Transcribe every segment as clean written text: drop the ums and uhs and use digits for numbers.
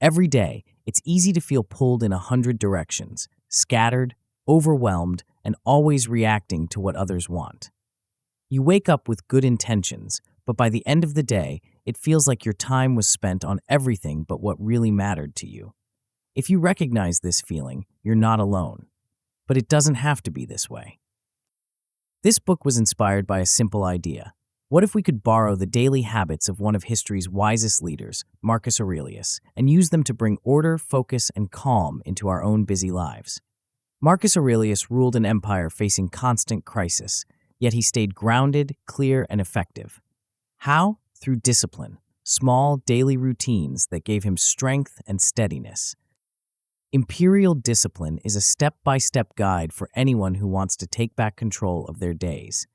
Every day, it's easy to feel pulled in 100 directions, scattered, overwhelmed, and always reacting to what others want. You wake up with good intentions, but by the end of the day, it feels like your time was spent on everything but what really mattered to you. If you recognize this feeling, you're not alone. But it doesn't have to be this way. This book was inspired by a simple idea. What if we could borrow the daily habits of one of history's wisest leaders, Marcus Aurelius, and use them to bring order, focus, and calm into our own busy lives? Marcus Aurelius ruled an empire facing constant crisis, yet he stayed grounded, clear, and effective. How? Through discipline, small daily routines that gave him strength and steadiness. Imperial Discipline is a step-by-step guide for anyone who wants to take back control of their days.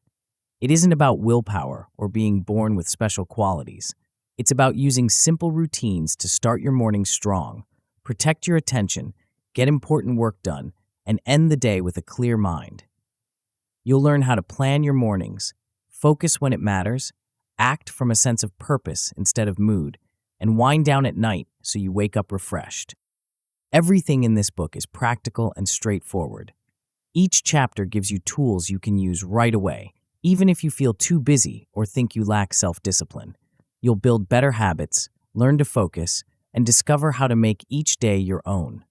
It isn't about willpower or being born with special qualities. It's about using simple routines to start your morning strong, protect your attention, get important work done, and end the day with a clear mind. You'll learn how to plan your mornings, focus when it matters, act from a sense of purpose instead of mood, and wind down at night so you wake up refreshed. Everything in this book is practical and straightforward. Each chapter gives you tools you can use right away, even if you feel too busy or think you lack self-discipline. You'll build better habits, learn to focus, and discover how to make each day your own.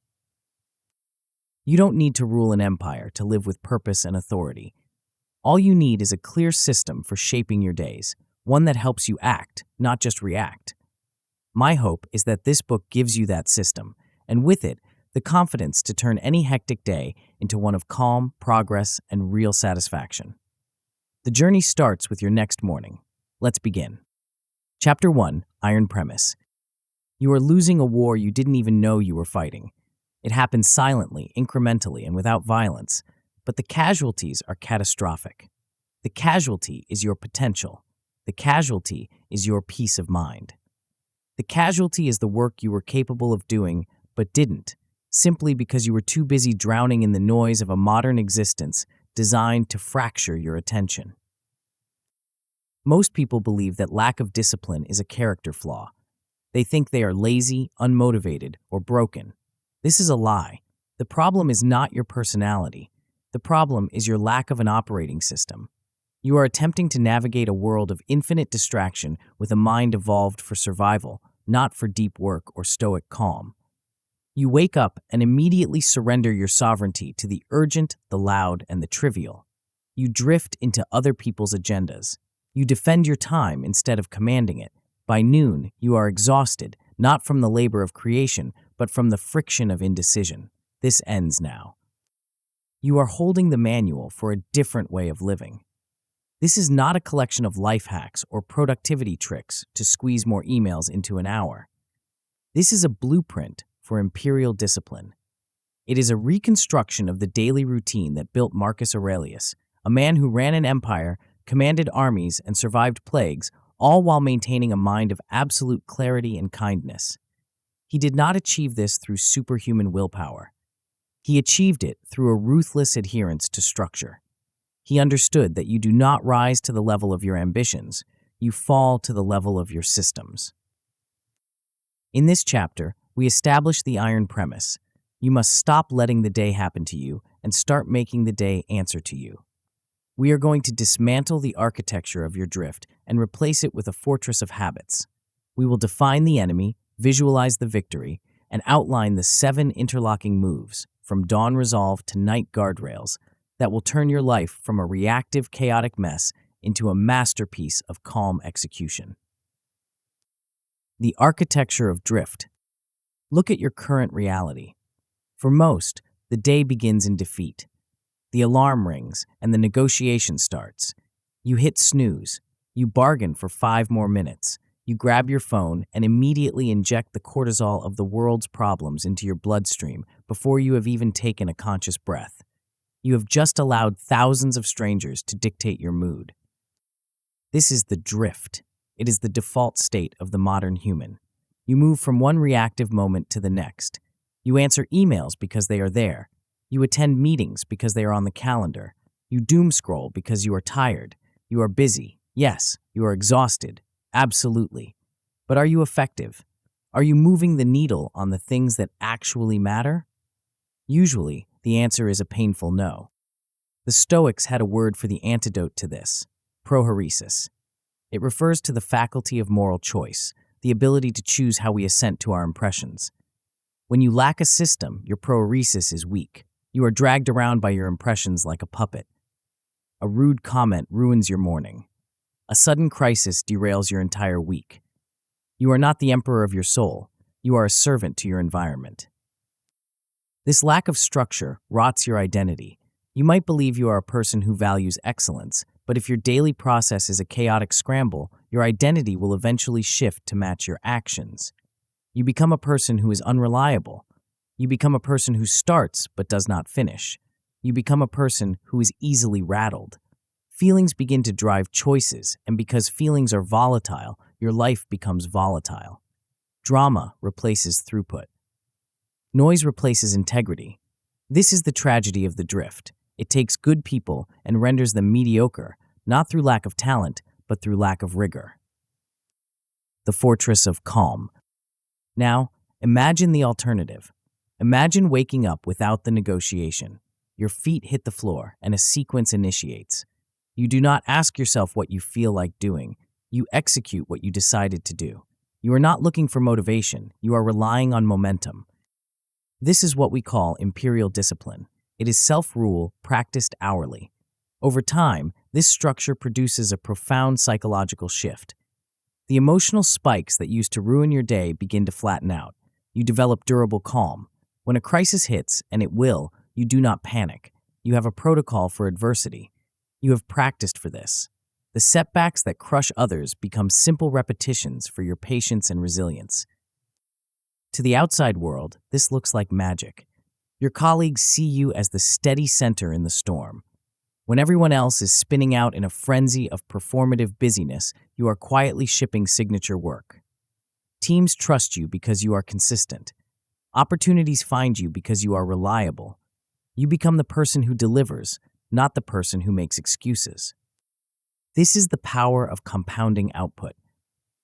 You don't need to rule an empire to live with purpose and authority. All you need is a clear system for shaping your days, one that helps you act, not just react. My hope is that this book gives you that system, and with it, the confidence to turn any hectic day into one of calm, progress, and real satisfaction. The journey starts with your next morning. Let's begin. Chapter 1, Iron Premise. You are losing a war you didn't even know you were fighting. It happens silently, incrementally, and without violence, but the casualties are catastrophic. The casualty is your potential. The casualty is your peace of mind. The casualty is the work you were capable of doing but didn't, simply because you were too busy drowning in the noise of a modern existence designed to fracture your attention. Most people believe that lack of discipline is a character flaw. They think they are lazy, unmotivated, or broken. This is a lie. The problem is not your personality. The problem is your lack of an operating system. You are attempting to navigate a world of infinite distraction with a mind evolved for survival, not for deep work or stoic calm. You wake up and immediately surrender your sovereignty to the urgent, the loud, and the trivial. You drift into other people's agendas. You defend your time instead of commanding it. By noon, you are exhausted, not from the labor of creation, but from the friction of indecision. This ends now. You are holding the manual for a different way of living. This is not a collection of life hacks or productivity tricks to squeeze more emails into an hour. This is a blueprint for Imperial Discipline. It is a reconstruction of the daily routine that built Marcus Aurelius, a man who ran an empire, commanded armies, and survived plagues, all while maintaining a mind of absolute clarity and kindness. He did not achieve this through superhuman willpower. He achieved it through a ruthless adherence to structure. He understood that you do not rise to the level of your ambitions, you fall to the level of your systems. In this chapter, we establish the iron premise. You must stop letting the day happen to you and start making the day answer to you. We are going to dismantle the architecture of your drift and replace it with a fortress of habits. We will define the enemy, visualize the victory, and outline the 7 interlocking moves, from dawn resolve to night guardrails, that will turn your life from a reactive, chaotic mess into a masterpiece of calm execution. The architecture of drift. Look at your current reality. For most, the day begins in defeat. The alarm rings and the negotiation starts. You hit snooze. You bargain for 5 more minutes. You grab your phone and immediately inject the cortisol of the world's problems into your bloodstream before you have even taken a conscious breath. You have just allowed thousands of strangers to dictate your mood. This is the drift. It is the default state of the modern human. You move from one reactive moment to the next. You answer emails because they are there. You attend meetings because they are on the calendar. You doom scroll because you are tired. You are busy. Yes, you are exhausted. Absolutely. But are you effective? Are you moving the needle on the things that actually matter? Usually, the answer is a painful no. The Stoics had a word for the antidote to this, prohoresis. It refers to the faculty of moral choice, the ability to choose how we assent to our impressions. When you lack a system, your prohoresis is weak. You are dragged around by your impressions like a puppet. A rude comment ruins your morning. A sudden crisis derails your entire week. You are not the emperor of your soul. You are a servant to your environment. This lack of structure rots your identity. You might believe you are a person who values excellence, but if your daily process is a chaotic scramble, your identity will eventually shift to match your actions. You become a person who is unreliable. You become a person who starts but does not finish. You become a person who is easily rattled. Feelings begin to drive choices, and because feelings are volatile, your life becomes volatile. Drama replaces throughput. Noise replaces integrity. This is the tragedy of the drift. It takes good people and renders them mediocre, not through lack of talent, but through lack of rigor. The fortress of calm. Now, imagine the alternative. Imagine waking up without the negotiation. Your feet hit the floor and a sequence initiates. You do not ask yourself what you feel like doing. You execute what you decided to do. You are not looking for motivation. You are relying on momentum. This is what we call Imperial Discipline. It is self-rule practiced hourly. Over time, this structure produces a profound psychological shift. The emotional spikes that used to ruin your day begin to flatten out. You develop durable calm. When a crisis hits, and it will, you do not panic. You have a protocol for adversity. You have practiced for this. The setbacks that crush others become simple repetitions for your patience and resilience. To the outside world, this looks like magic. Your colleagues see you as the steady center in the storm. When everyone else is spinning out in a frenzy of performative busyness, you are quietly shipping signature work. Teams trust you because you are consistent. Opportunities find you because you are reliable. You become the person who delivers, not the person who makes excuses. This is the power of compounding output.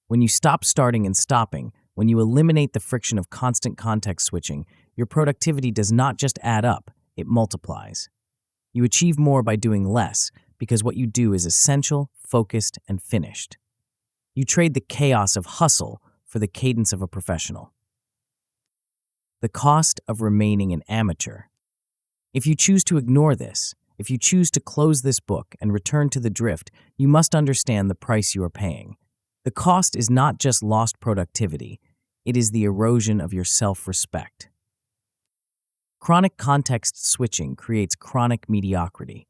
When you stop starting and stopping, when you eliminate the friction of constant context switching, your productivity does not just add up, it multiplies. You achieve more by doing less because what you do is essential, focused, and finished. You trade the chaos of hustle for the cadence of a professional. The cost of remaining an amateur. If you choose to ignore this, if you choose to close this book and return to the drift, you must understand the price you are paying. The cost is not just lost productivity, it is the erosion of your self-respect. Chronic context switching creates chronic mediocrity.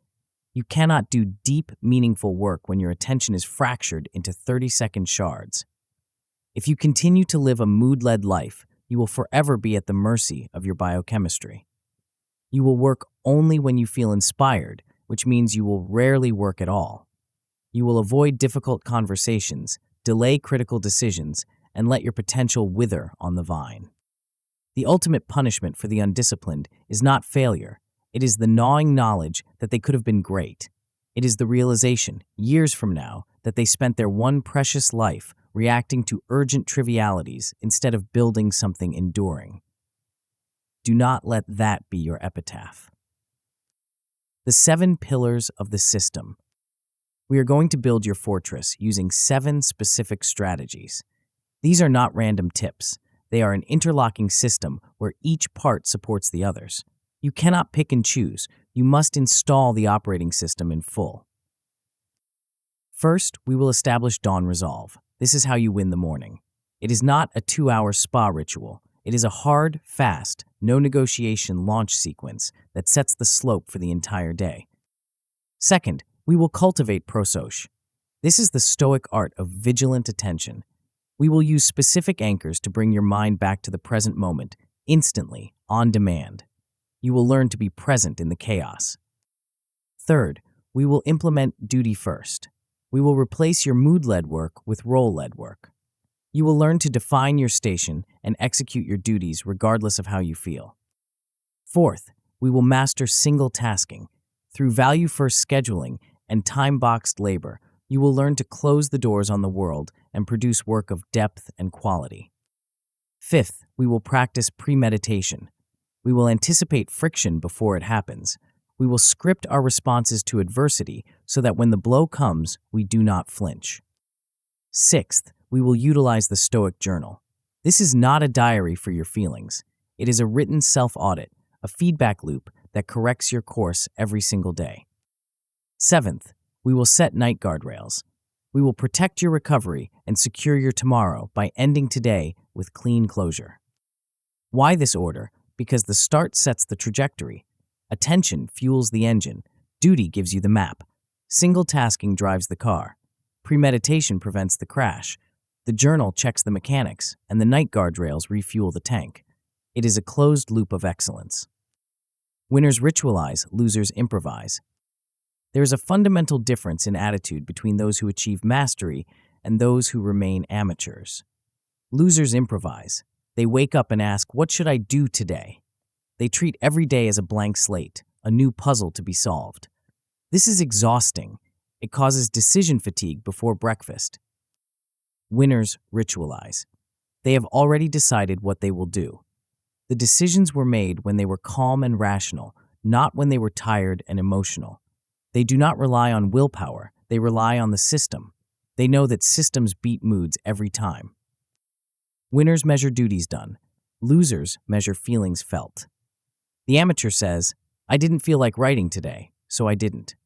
You cannot do deep, meaningful work when your attention is fractured into 30-second shards. If you continue to live a mood-led life, you will forever be at the mercy of your biochemistry. You will work only when you feel inspired, which means you will rarely work at all. You will avoid difficult conversations, delay critical decisions, and let your potential wither on the vine. The ultimate punishment for the undisciplined is not failure. It is the gnawing knowledge that they could have been great. It is the realization, years from now, that they spent their one precious life reacting to urgent trivialities instead of building something enduring. Do not let that be your epitaph. The 7 pillars of the system. We are going to build your fortress using 7 specific strategies. These are not random tips. They are an interlocking system where each part supports the others. You cannot pick and choose. You must install the operating system in full. First, we will establish dawn resolve. This is how you win the morning. It is not a 2-hour spa ritual. It is a hard, fast, no negotiation launch sequence that sets the slope for the entire day. Second, we will cultivate Prosoche. This is the Stoic art of vigilant attention. We will use specific anchors to bring your mind back to the present moment, instantly, on demand. You will learn to be present in the chaos. Third, we will implement duty first. We will replace your mood-led work with role-led work. You will learn to define your station and execute your duties regardless of how you feel. Fourth, we will master single tasking. Through value-first scheduling and time-boxed labor, you will learn to close the doors on the world and produce work of depth and quality. Fifth, we will practice premeditation. We will anticipate friction before it happens. We will script our responses to adversity so that when the blow comes, we do not flinch. Sixth, we will utilize the Stoic journal. This is not a diary for your feelings. It is a written self-audit, a feedback loop that corrects your course every single day. Seventh, we will set night guardrails. We will protect your recovery and secure your tomorrow by ending today with clean closure. Why this order? Because the start sets the trajectory. Attention fuels the engine. Duty gives you the map. Single tasking drives the car. Premeditation prevents the crash. The journal checks the mechanics, and the night guardrails refuel the tank. It is a closed loop of excellence. Winners ritualize, losers improvise. There is a fundamental difference in attitude between those who achieve mastery and those who remain amateurs. Losers improvise. They wake up and ask, "What should I do today?" They treat every day as a blank slate, a new puzzle to be solved. This is exhausting. It causes decision fatigue before breakfast. Winners ritualize. They have already decided what they will do. The decisions were made when they were calm and rational, not when they were tired and emotional. They do not rely on willpower, they rely on the system. They know that systems beat moods every time. Winners measure duties done. Losers measure feelings felt. The amateur says, "I didn't feel like writing today, so I didn't."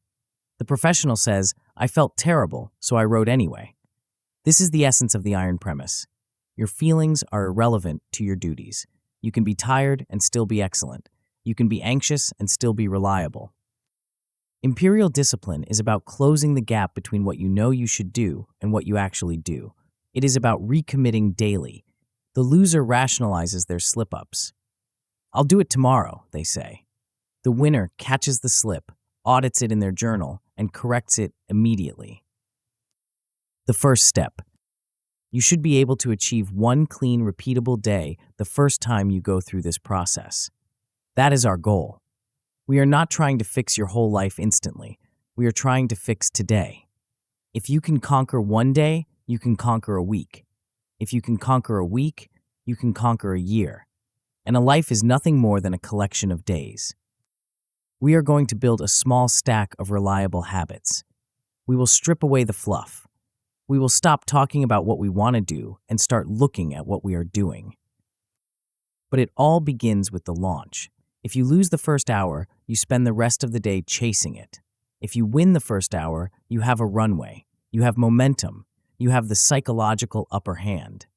The professional says, "I felt terrible, so I wrote anyway." This is the essence of the iron premise. Your feelings are irrelevant to your duties. You can be tired and still be excellent. You can be anxious and still be reliable. Imperial Discipline is about closing the gap between what you know you should do and what you actually do. It is about recommitting daily. The loser rationalizes their slip-ups. "I'll do it tomorrow," they say. The winner catches the slip, audits it in their journal, and corrects it immediately. The first step. You should be able to achieve one clean, repeatable day the first time you go through this process. That is our goal. We are not trying to fix your whole life instantly. We are trying to fix today. If you can conquer one day, you can conquer a week. If you can conquer a week, you can conquer a year. And a life is nothing more than a collection of days. We are going to build a small stack of reliable habits. We will strip away the fluff. We will stop talking about what we want to do and start looking at what we are doing. But it all begins with the launch. If you lose the first hour, you spend the rest of the day chasing it. If you win the first hour, you have a runway. You have momentum. You have the psychological upper hand.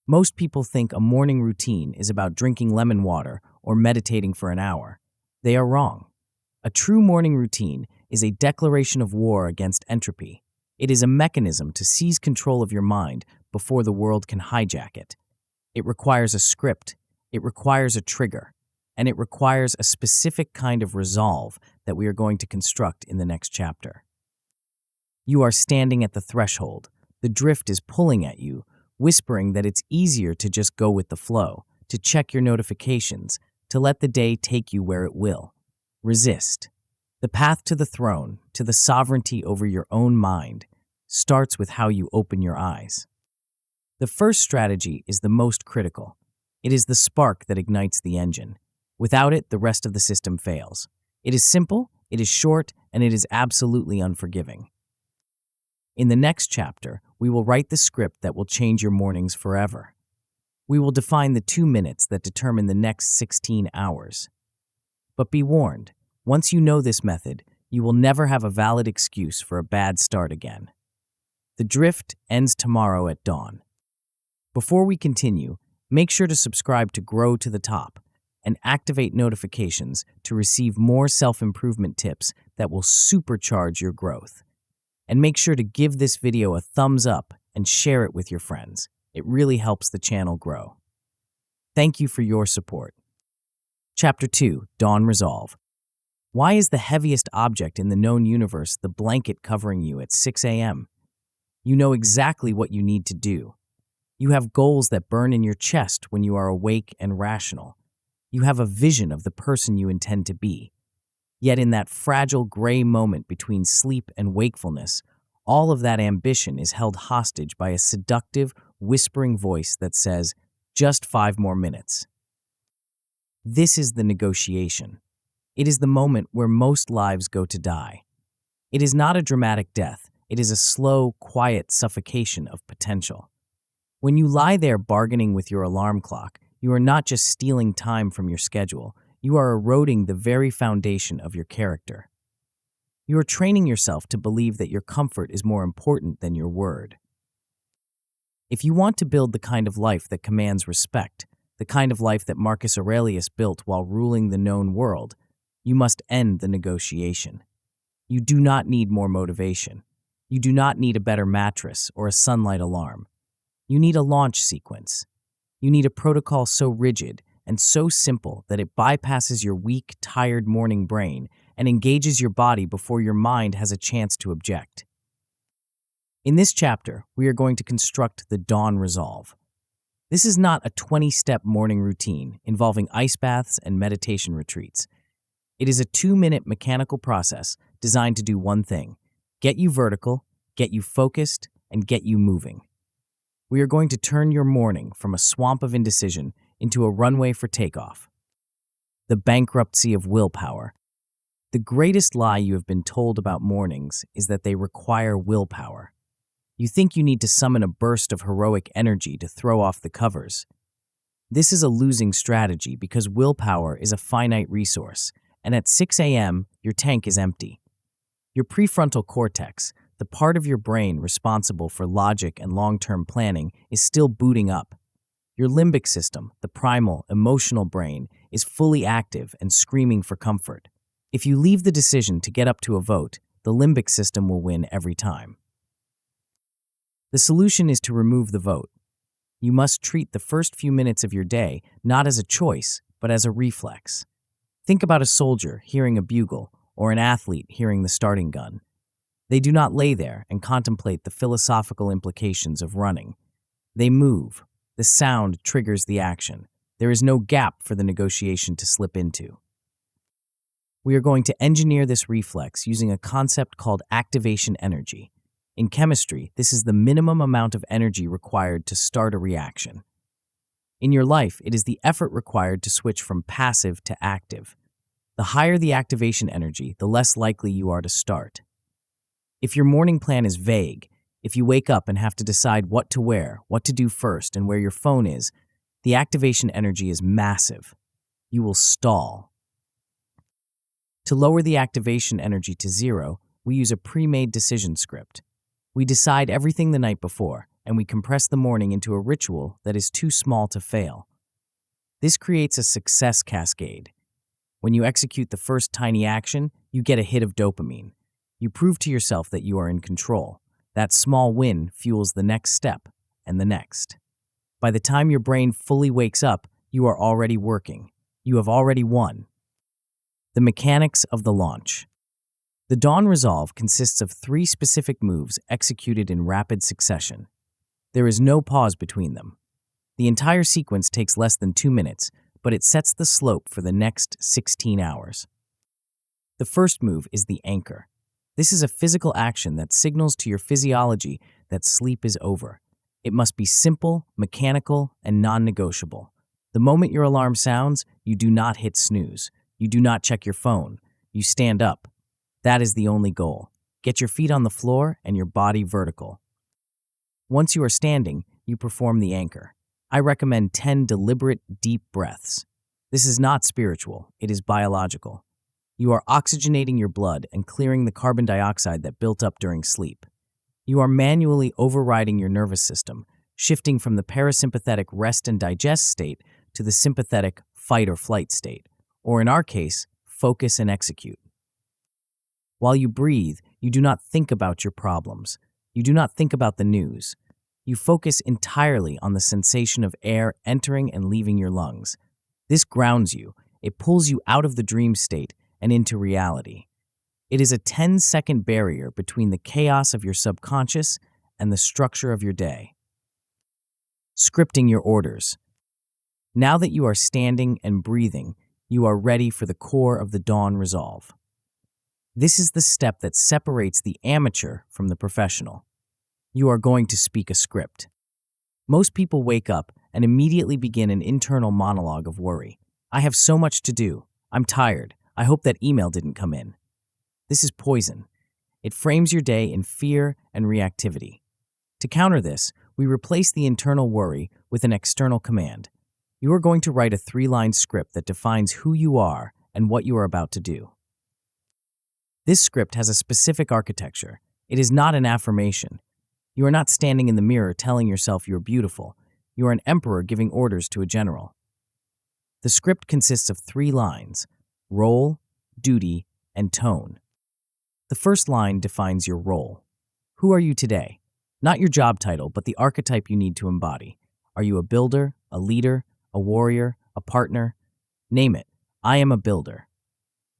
Most people think a morning routine is about drinking lemon water or meditating for an hour. They are wrong. A true morning routine is a declaration of war against entropy. It is a mechanism to seize control of your mind before the world can hijack it. It requires a script, it requires a trigger, and it requires a specific kind of resolve that we are going to construct in the next chapter. You are standing at the threshold. The drift is pulling at you, whispering that it's easier to just go with the flow, to check your notifications, to let the day take you where it will. Resist. The path to the throne, to the sovereignty over your own mind, starts with how you open your eyes. The first strategy is the most critical. It is the spark that ignites the engine. Without it, the rest of the system fails. It is simple, it is short, and it is absolutely unforgiving. In the next chapter, we will write the script that will change your mornings forever. We will define the 2 minutes that determine the next 16 hours. But be warned, once you know this method, you will never have a valid excuse for a bad start again. The drift ends tomorrow at dawn. Before we continue, make sure to subscribe to Grow to the Top and activate notifications to receive more self-improvement tips that will supercharge your growth. And make sure to give this video a thumbs up and share it with your friends. It really helps the channel grow. Thank you for your support. Chapter 2, Dawn Resolve. Why is the heaviest object in the known universe the blanket covering you at 6 a.m.? You know exactly what you need to do. You have goals that burn in your chest when you are awake and rational. You have a vision of the person you intend to be. Yet in that fragile gray moment between sleep and wakefulness, all of that ambition is held hostage by a seductive, whispering voice that says, Just 5 more minutes. This is the negotiation. It is the moment where most lives go to die. It is not a dramatic death. It is a slow, quiet suffocation of potential. When you lie there bargaining with your alarm clock, you are not just stealing time from your schedule, you are eroding the very foundation of your character. You are training yourself to believe that your comfort is more important than your word. If you want to build the kind of life that commands respect, the kind of life that Marcus Aurelius built while ruling the known world, you must end the negotiation. You do not need more motivation. You do not need a better mattress or a sunlight alarm. You need a launch sequence. You need a protocol so rigid and so simple that it bypasses your weak, tired morning brain and engages your body before your mind has a chance to object. In this chapter, we are going to construct the dawn resolve. This is not a 20-step morning routine involving ice baths and meditation retreats. It is a 2-minute mechanical process designed to do one thing: get you vertical, get you focused, and get you moving. We are going to turn your morning from a swamp of indecision into a runway for takeoff. The bankruptcy of willpower. The greatest lie you have been told about mornings is that they require willpower. You think you need to summon a burst of heroic energy to throw off the covers. This is a losing strategy because willpower is a finite resource, and at 6 a.m., your tank is empty. Your prefrontal cortex, the part of your brain responsible for logic and long-term planning, is still booting up. Your limbic system, the primal, emotional brain, is fully active and screaming for comfort. If you leave the decision to get up to a vote, the limbic system will win every time. The solution is to remove the vote. You must treat the first few minutes of your day not as a choice, but as a reflex. Think about a soldier hearing a bugle or an athlete hearing the starting gun. They do not lay there and contemplate the philosophical implications of running. They move. The sound triggers the action. There is no gap for the negotiation to slip into. We are going to engineer this reflex using a concept called activation energy. In chemistry, this is the minimum amount of energy required to start a reaction. In your life, it is the effort required to switch from passive to active. The higher the activation energy, the less likely you are to start. If your morning plan is vague, if you wake up and have to decide what to wear, what to do first, and where your phone is, the activation energy is massive. You will stall. To lower the activation energy to zero, we use a pre-made decision script. We decide everything the night before, and we compress the morning into a ritual that is too small to fail. This creates a success cascade. When you execute the first tiny action, you get a hit of dopamine. You prove to yourself that you are in control. That small win fuels the next step and the next. By the time your brain fully wakes up, you are already working. You have already won. The mechanics of the launch. The dawn resolve consists of 3 specific moves executed in rapid succession. There is no pause between them. The entire sequence takes less than 2 minutes, but it sets the slope for the next 16 hours. The first move is the anchor. This is a physical action that signals to your physiology that sleep is over. It must be simple, mechanical, and non-negotiable. The moment your alarm sounds, you do not hit snooze. You do not check your phone. You stand up. That is the only goal. Get your feet on the floor and your body vertical. Once you are standing, you perform the anchor. I recommend 10 deliberate, deep breaths. This is not spiritual, it is biological. You are oxygenating your blood and clearing the carbon dioxide that built up during sleep. You are manually overriding your nervous system, shifting from the parasympathetic rest and digest state to the sympathetic fight or flight state, or in our case, focus and execute. While you breathe, you do not think about your problems. You do not think about the news. You focus entirely on the sensation of air entering and leaving your lungs. This grounds you. It pulls you out of the dream state and into reality. It is a 10-second barrier between the chaos of your subconscious and the structure of your day. Scripting your orders. Now that you are standing and breathing, you are ready for the core of the dawn resolve. This is the step that separates the amateur from the professional. You are going to speak a script. Most people wake up and immediately begin an internal monologue of worry. I have so much to do. I'm tired. I hope that email didn't come in. This is poison. It frames your day in fear and reactivity. To counter this, we replace the internal worry with an external command. You are going to write a 3-line script that defines who you are and what you are about to do. This script has a specific architecture. It is not an affirmation. You are not standing in the mirror telling yourself you're beautiful. You are an emperor giving orders to a general. The script consists of 3 lines: role, duty, and tone. The first line defines your role. Who are you today? Not your job title, but the archetype you need to embody. Are you a builder, a leader, a warrior, a partner? Name it. I am a builder.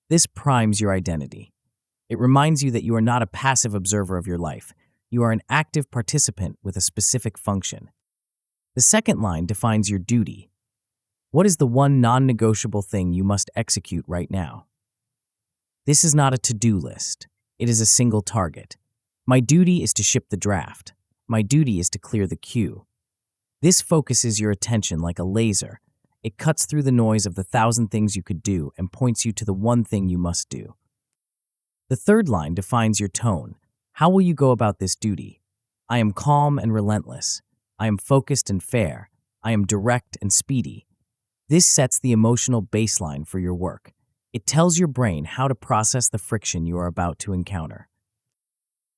This primes your identity. It reminds you that you are not a passive observer of your life. You are an active participant with a specific function. The second line defines your duty. What is the one non-negotiable thing you must execute right now? This is not a to-do list. It is a single target. My duty is to ship the draft. My duty is to clear the queue. This focuses your attention like a laser. It cuts through the noise of the 1,000 things you could do and points you to the one thing you must do. The third line defines your tone. How will you go about this duty? I am calm and relentless. I am focused and fair. I am direct and speedy. This sets the emotional baseline for your work. It tells your brain how to process the friction you are about to encounter.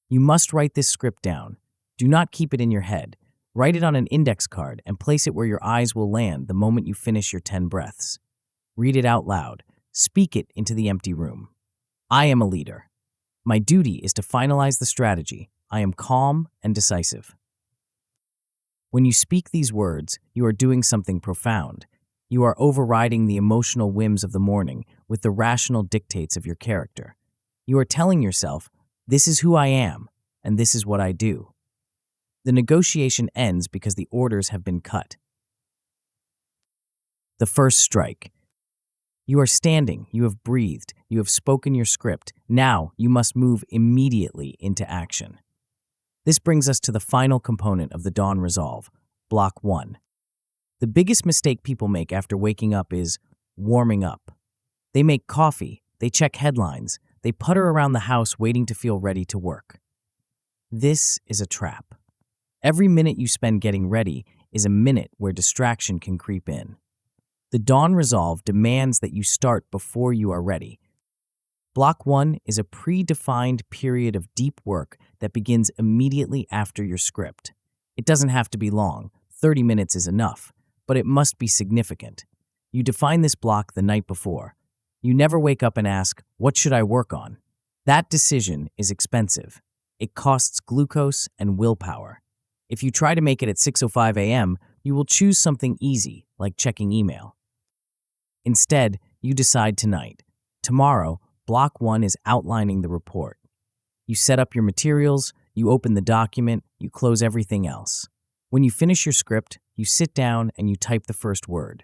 You must write this script down. Do not keep it in your head. Write it on an index card and place it where your eyes will land the moment you finish your 10 breaths. Read it out loud. Speak it into the empty room. I am a leader. My duty is to finalize the strategy. I am calm and decisive. When you speak these words, you are doing something profound. You are overriding the emotional whims of the morning with the rational dictates of your character. You are telling yourself, this is who I am, and this is what I do. The negotiation ends because the orders have been cut. The first strike. You are standing, you have breathed, you have spoken your script. Now you must move immediately into action. This brings us to the final component of the dawn resolve, block 1. The biggest mistake people make after waking up is warming up. They make coffee, they check headlines, they putter around the house waiting to feel ready to work. This is a trap. Every minute you spend getting ready is a minute where distraction can creep in. The dawn resolve demands that you start before you are ready. Block 1 is a predefined period of deep work that begins immediately after your script. It doesn't have to be long, 30 minutes is enough, but it must be significant. You define this block the night before. You never wake up and ask, what should I work on? That decision is expensive. It costs glucose and willpower. If you try to make it at 6:05 a.m., you will choose something easy, like checking email. Instead, you decide tonight. Tomorrow, block 1 is outlining the report. You set up your materials, you open the document, you close everything else. When you finish your script, you sit down and you type the first word.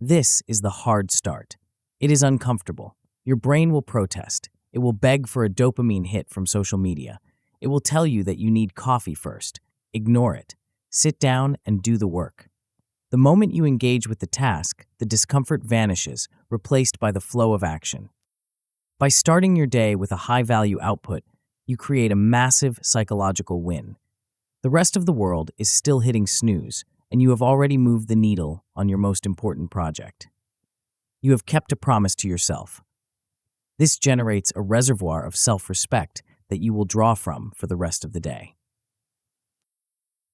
This is the hard start. It is uncomfortable. Your brain will protest. It will beg for a dopamine hit from social media. It will tell you that you need coffee first. Ignore it. Sit down and do the work. The moment you engage with the task, the discomfort vanishes, replaced by the flow of action. By starting your day with a high-value output, you create a massive psychological win. The rest of the world is still hitting snooze, and you have already moved the needle on your most important project. You have kept a promise to yourself. This generates a reservoir of self-respect that you will draw from for the rest of the day.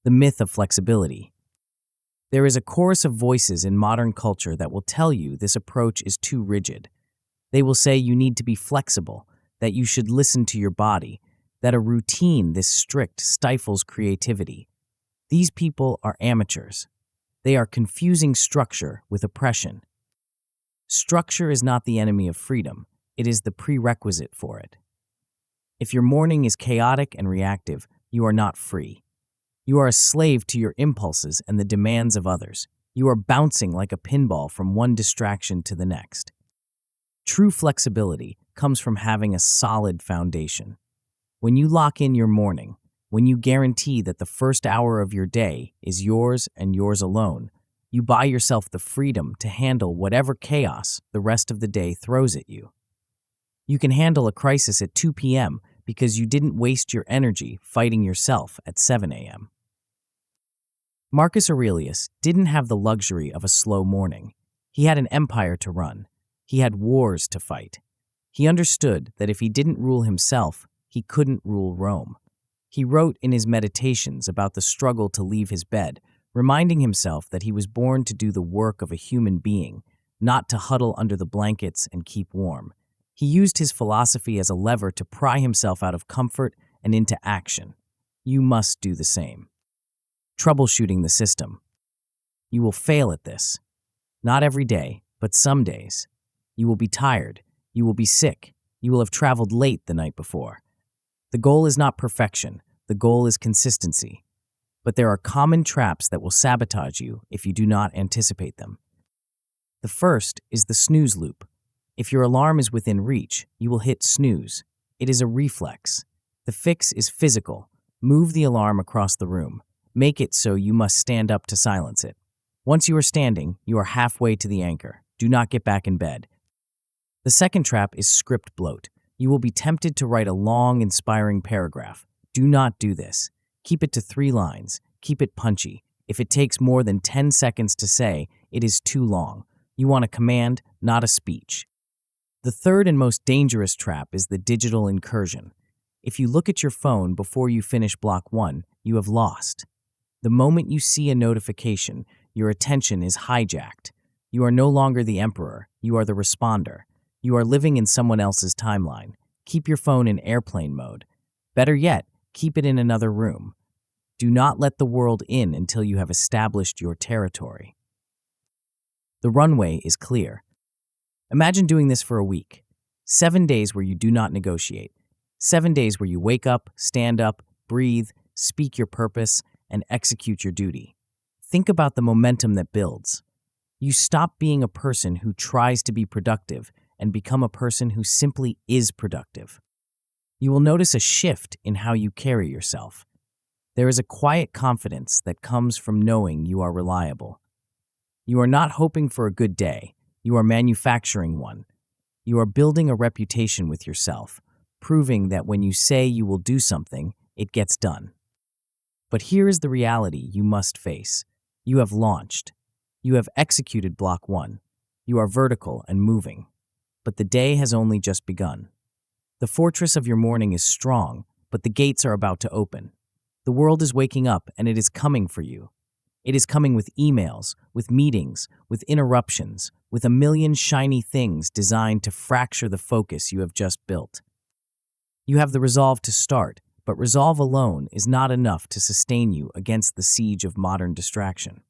The myth of flexibility. There is a chorus of voices in modern culture that will tell you this approach is too rigid. They will say you need to be flexible, that you should listen to your body, that a routine this strict stifles creativity. These people are amateurs. They are confusing structure with oppression. Structure is not the enemy of freedom. It is the prerequisite for it. If your morning is chaotic and reactive, you are not free. You are a slave to your impulses and the demands of others. You are bouncing like a pinball from one distraction to the next. True flexibility comes from having a solid foundation. When you lock in your morning, when you guarantee that the first hour of your day is yours and yours alone, you buy yourself the freedom to handle whatever chaos the rest of the day throws at you. You can handle a crisis at 2 p.m. because you didn't waste your energy fighting yourself at 7 a.m. Marcus Aurelius didn't have the luxury of a slow morning. He had an empire to run. He had wars to fight. He understood that if he didn't rule himself, he couldn't rule Rome. He wrote in his meditations about the struggle to leave his bed, reminding himself that he was born to do the work of a human being, not to huddle under the blankets and keep warm. He used his philosophy as a lever to pry himself out of comfort and into action. You must do the same. Troubleshooting the system. You will fail at this. Not every day, but some days. You will be tired. You will be sick. You will have traveled late the night before. The goal is not perfection. The goal is consistency. But there are common traps that will sabotage you if you do not anticipate them. The first is the snooze loop. If your alarm is within reach, you will hit snooze. It is a reflex. The fix is physical. Move the alarm across the room. Make it so you must stand up to silence it. Once you are standing, you are halfway to the anchor. Do not get back in bed. The second trap is script bloat. You will be tempted to write a long, inspiring paragraph. Do not do this. Keep it to 3 lines. Keep it punchy. If it takes more than 10 seconds to say, it is too long. You want a command, not a speech. The third and most dangerous trap is the digital incursion. If you look at your phone before you finish block 1, you have lost. The moment you see a notification, your attention is hijacked. You are no longer the emperor, you are the responder. You are living in someone else's timeline. Keep your phone in airplane mode. Better yet, keep it in another room. Do not let the world in until you have established your territory. The runway is clear. Imagine doing this for a week. 7 days where you do not negotiate. 7 days where you wake up, stand up, breathe, speak your purpose, and execute your duty. Think about the momentum that builds. You stop being a person who tries to be productive and become a person who simply is productive. You will notice a shift in how you carry yourself. There is a quiet confidence that comes from knowing you are reliable. You are not hoping for a good day. You are manufacturing one. You are building a reputation with yourself, proving that when you say you will do something, it gets done. But here is the reality you must face. You have launched. You have executed block 1. You are vertical and moving. But the day has only just begun. The fortress of your morning is strong, but the gates are about to open. The world is waking up, and it is coming for you. It is coming with emails, with meetings, with interruptions, with a million shiny things designed to fracture the focus you have just built. You have the resolve to start, but resolve alone is not enough to sustain you against the siege of modern distraction.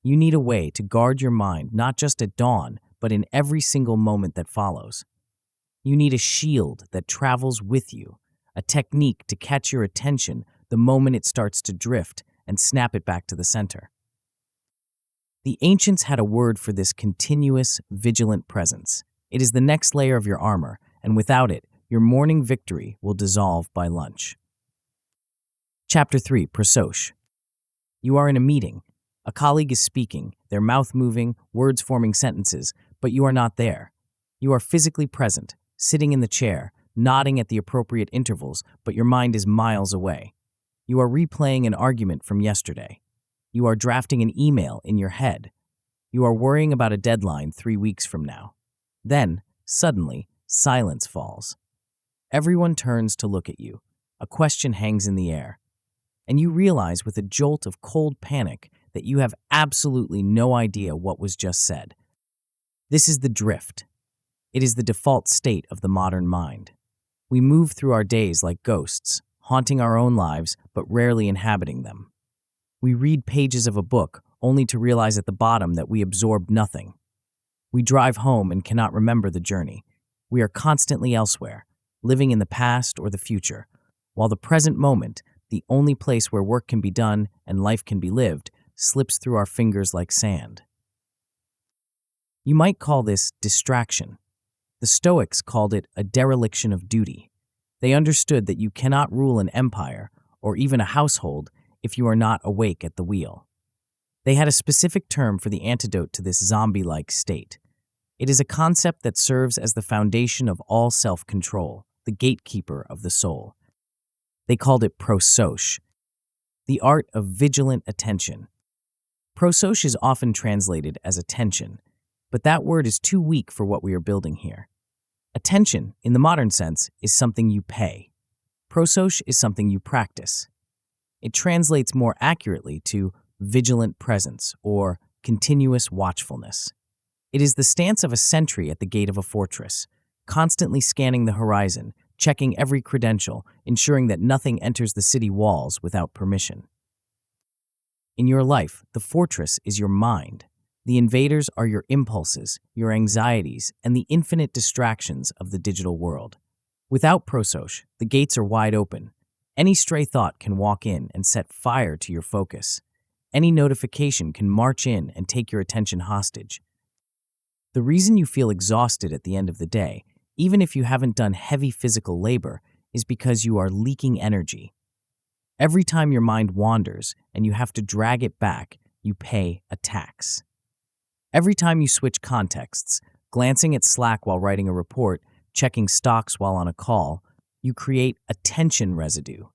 You need a way to guard your mind not just at dawn, but in every single moment that follows. You need a shield that travels with you, a technique to catch your attention the moment it starts to drift and snap it back to the center. The ancients had a word for this continuous, vigilant presence. It is the next layer of your armor, and without it, your morning victory will dissolve by lunch. Chapter 3, Prosoche. You are in a meeting. A colleague is speaking, their mouth moving, words forming sentences, but you are not there. You are physically present, sitting in the chair, nodding at the appropriate intervals, but your mind is miles away. You are replaying an argument from yesterday. You are drafting an email in your head. You are worrying about a deadline 3 weeks from now. Then, suddenly, silence falls. Everyone turns to look at you. A question hangs in the air. And you realize with a jolt of cold panic that you have absolutely no idea what was just said. This is the drift. It is the default state of the modern mind. We move through our days like ghosts, haunting our own lives but rarely inhabiting them. We read pages of a book only to realize at the bottom that we absorbed nothing. We drive home and cannot remember the journey. We are constantly elsewhere, living in the past or the future, while the present moment, the only place where work can be done and life can be lived, slips through our fingers like sand. You might call this distraction. The Stoics called it a dereliction of duty. They understood that you cannot rule an empire, or even a household if you are not awake at the wheel. They had a specific term for the antidote to this zombie-like state. It is a concept that serves as the foundation of all self-control, the gatekeeper of the soul. They called it Prosoche, the art of vigilant attention. Prosoche is often translated as attention, but that word is too weak for what we are building here. Attention, in the modern sense, is something you pay. Prosoche is something you practice. It translates more accurately to vigilant presence or continuous watchfulness. It is the stance of a sentry at the gate of a fortress, constantly scanning the horizon, checking every credential, ensuring that nothing enters the city walls without permission. In your life, the fortress is your mind. The invaders are your impulses, your anxieties, and the infinite distractions of the digital world. Without Prosoche, the gates are wide open. Any stray thought can walk in and set fire to your focus. Any notification can march in and take your attention hostage. The reason you feel exhausted at the end of the day, even if you haven't done heavy physical labor, is because you are leaking energy. Every time your mind wanders and you have to drag it back, you pay a tax. Every time you switch contexts, glancing at Slack while writing a report, checking stocks while on a call, you create attention residue.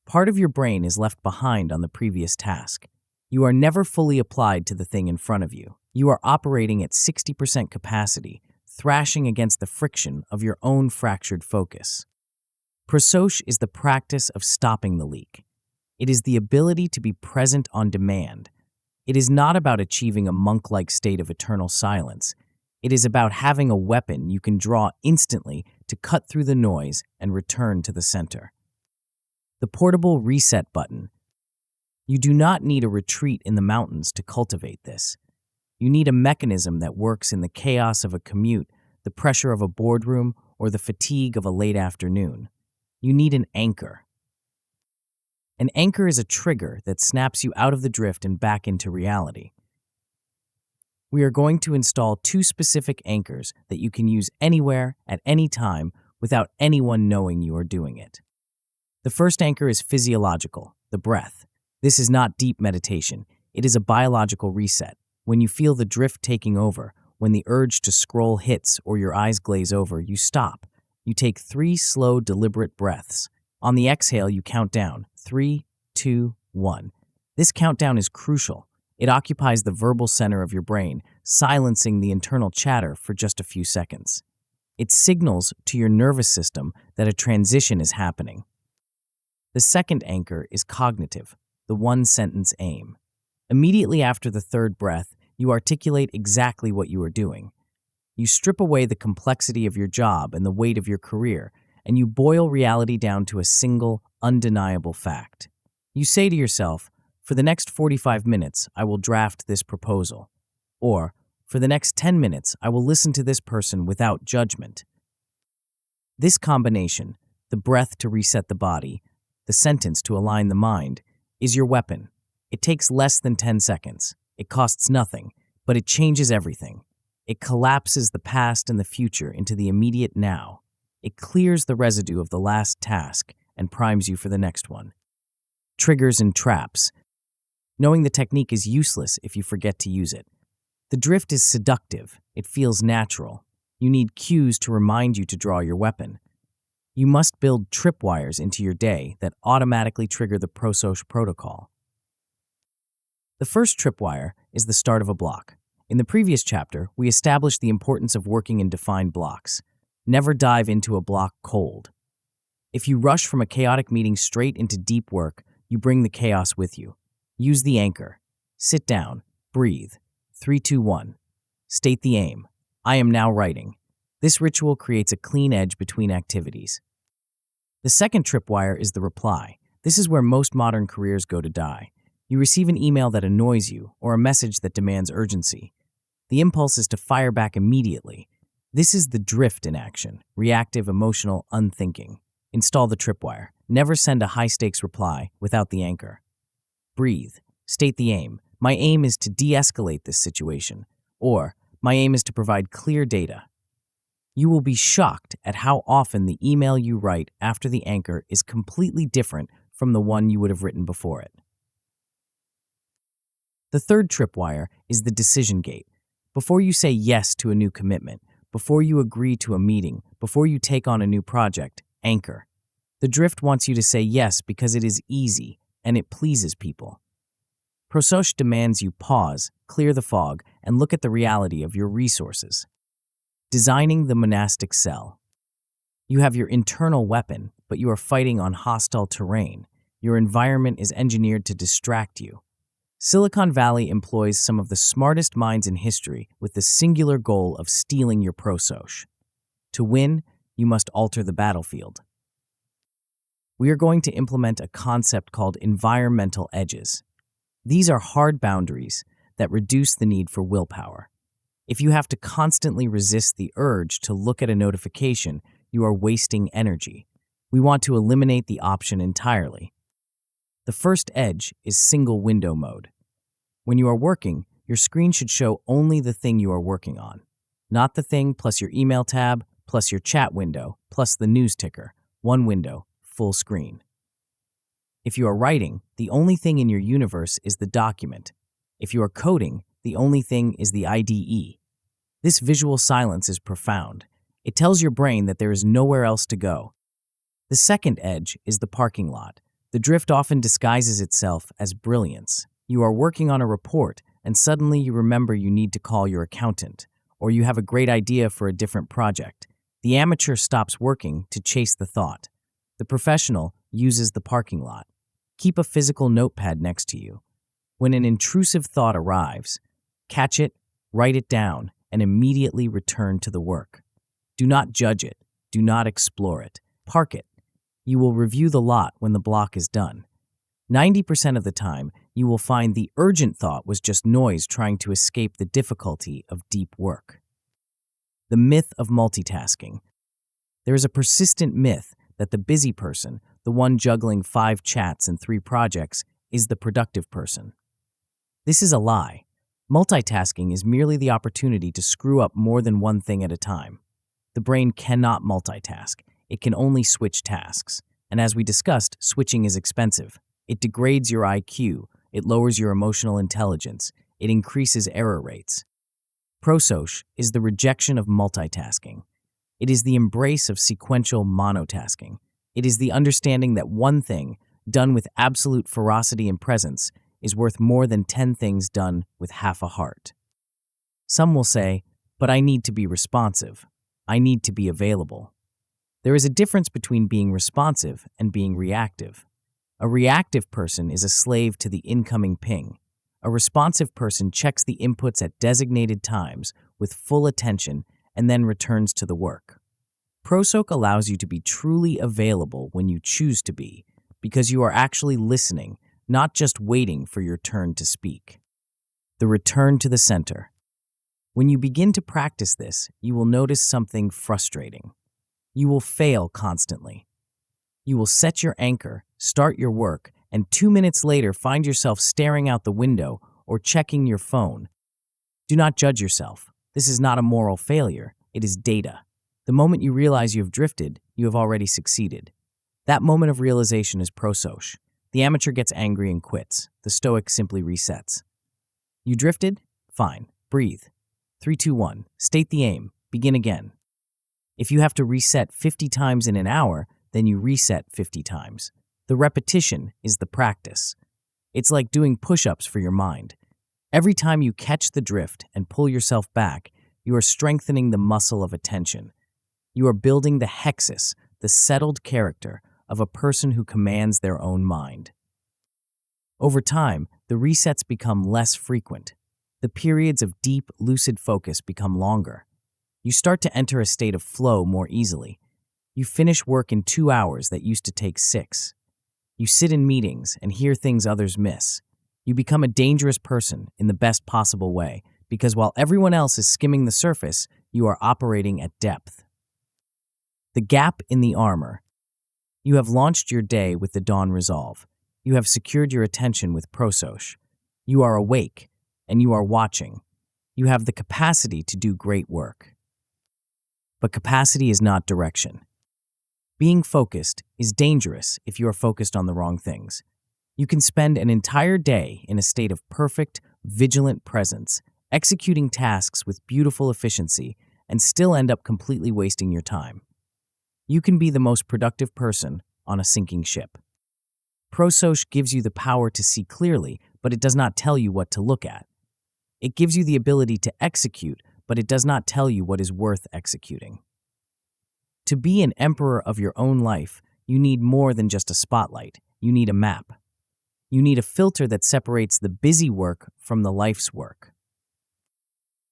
Part of your brain is left behind on the previous task. You are never fully applied to the thing in front of you. You are operating at 60% capacity, thrashing against the friction of your own fractured focus. Prosoche is the practice of stopping the leak. It is the ability to be present on demand. It is not about achieving a monk-like state of eternal silence. It is about having a weapon you can draw instantly to cut through the noise and return to the center. The portable reset button. You do not need a retreat in the mountains to cultivate this. You need a mechanism that works in the chaos of a commute, the pressure of a boardroom, or the fatigue of a late afternoon. You need an anchor. An anchor is a trigger that snaps you out of the drift and back into reality. We are going to install 2 specific anchors that you can use anywhere, at any time, without anyone knowing you are doing it. The first anchor is physiological, the breath. This is not deep meditation. It is a biological reset. When you feel the drift taking over, when the urge to scroll hits or your eyes glaze over, you stop. You take 3 slow, deliberate breaths. On the exhale, you count down. 3, 2, 1. This countdown is crucial. It occupies the verbal center of your brain, silencing the internal chatter for just a few seconds. It signals to your nervous system that a transition is happening. The second anchor is cognitive, the one-sentence aim. Immediately after the third breath, you articulate exactly what you are doing. You strip away the complexity of your job and the weight of your career, and you boil reality down to a single, undeniable fact. You say to yourself, for the next 45 minutes, I will draft this proposal. Or, for the next 10 minutes, I will listen to this person without judgment. This combination, the breath to reset the body, the sentence to align the mind, is your weapon. It takes less than 10 seconds. It costs nothing, but it changes everything. It collapses the past and the future into the immediate now. It clears the residue of the last task and primes you for the next one. Triggers and traps. Knowing the technique is useless if you forget to use it. The drift is seductive. It feels natural. You need cues to remind you to draw your weapon. You must build tripwires into your day that automatically trigger the Prosoche protocol. The first tripwire is the start of a block. In the previous chapter, we established the importance of working in defined blocks. Never dive into a block cold. If you rush from a chaotic meeting straight into deep work, you bring the chaos with you. Use the anchor. Sit down. Breathe. 3, 2, 1. State the aim. I am now writing. This ritual creates a clean edge between activities. The second tripwire is the reply. This is where most modern careers go to die. You receive an email that annoys you or a message that demands urgency. The impulse is to fire back immediately. This is the drift in action, reactive, emotional, unthinking. Install the tripwire. Never send a high-stakes reply without the anchor. Breathe. State the aim. My aim is to de-escalate this situation. Or, my aim is to provide clear data. You will be shocked at how often the email you write after the anchor is completely different from the one you would have written before it. The third tripwire is the decision gate. Before you say yes to a new commitment, before you agree to a meeting, before you take on a new project, anchor. The drift wants you to say yes because it is easy and it pleases people. Prosoche demands you pause, clear the fog, and look at the reality of your resources. Designing the monastic cell. You have your internal weapon, but you are fighting on hostile terrain. Your environment is engineered to distract you. Silicon Valley employs some of the smartest minds in history with the singular goal of stealing your prosoche. To win, you must alter the battlefield. We are going to implement a concept called environmental edges. These are hard boundaries that reduce the need for willpower. If you have to constantly resist the urge to look at a notification, you are wasting energy. We want to eliminate the option entirely. The first edge is single window mode. When you are working, your screen should show only the thing you are working on, not the thing plus your email tab, plus your chat window, plus the news ticker. One window, full screen. If you are writing, the only thing in your universe is the document. If you are coding, the only thing is the IDE. This visual silence is profound. It tells your brain that there is nowhere else to go. The second edge is the parking lot. The drift often disguises itself as brilliance. You are working on a report, and suddenly you remember you need to call your accountant, or you have a great idea for a different project. The amateur stops working to chase the thought. The professional uses the parking lot. Keep a physical notepad next to you. When an intrusive thought arrives, catch it, write it down, and immediately return to the work. Do not judge it. Do not explore it. Park it. You will review the lot when the block is done. 90% of the time, you will find the urgent thought was just noise trying to escape the difficulty of deep work. The myth of multitasking. There is a persistent myth that the busy person, the one juggling 5 chats and 3 projects, is the productive person. This is a lie. Multitasking is merely the opportunity to screw up more than one thing at a time. The brain cannot multitask. It can only switch tasks. And as we discussed, switching is expensive. It degrades your IQ. It lowers your emotional intelligence. It increases error rates. Prosoche is the rejection of multitasking. It is the embrace of sequential monotasking. It is the understanding that one thing, done with absolute ferocity and presence, is worth more than 10 things done with half a heart. Some will say, but I need to be responsive. I need to be available. There is a difference between being responsive and being reactive. A reactive person is a slave to the incoming ping. A responsive person checks the inputs at designated times with full attention and then returns to the work. Prosoche allows you to be truly available when you choose to be, because you are actually listening, not just waiting for your turn to speak. The return to the center. When you begin to practice this, you will notice something frustrating. You will fail constantly. You will set your anchor, start your work, and 2 minutes later find yourself staring out the window or checking your phone. Do not judge yourself. This is not a moral failure. It is data. The moment you realize you have drifted, you have already succeeded. That moment of realization is prosoche. The amateur gets angry and quits. The Stoic simply resets. You drifted? Fine. Breathe. 3, 2, 1. State the aim. Begin again. If you have to reset 50 times in an hour, then you reset 50 times. The repetition is the practice. It's like doing push-ups for your mind. Every time you catch the drift and pull yourself back, you are strengthening the muscle of attention. You are building the hexis, the settled character of a person who commands their own mind. Over time, the resets become less frequent. The periods of deep, lucid focus become longer. You start to enter a state of flow more easily. You finish work in 2 hours that used to take 6. You sit in meetings and hear things others miss. You become a dangerous person in the best possible way, because while everyone else is skimming the surface, you are operating at depth. The gap in the armor. You have launched your day with the dawn resolve. You have secured your attention with prosoche. You are awake, and you are watching. You have the capacity to do great work. But capacity is not direction. Being focused is dangerous if you are focused on the wrong things. You can spend an entire day in a state of perfect, vigilant presence, executing tasks with beautiful efficiency, and still end up completely wasting your time. You can be the most productive person on a sinking ship. Prosoche gives you the power to see clearly, but it does not tell you what to look at. It gives you the ability to execute, but it does not tell you what is worth executing. To be an emperor of your own life, you need more than just a spotlight. You need a map. You need a filter that separates the busy work from the life's work.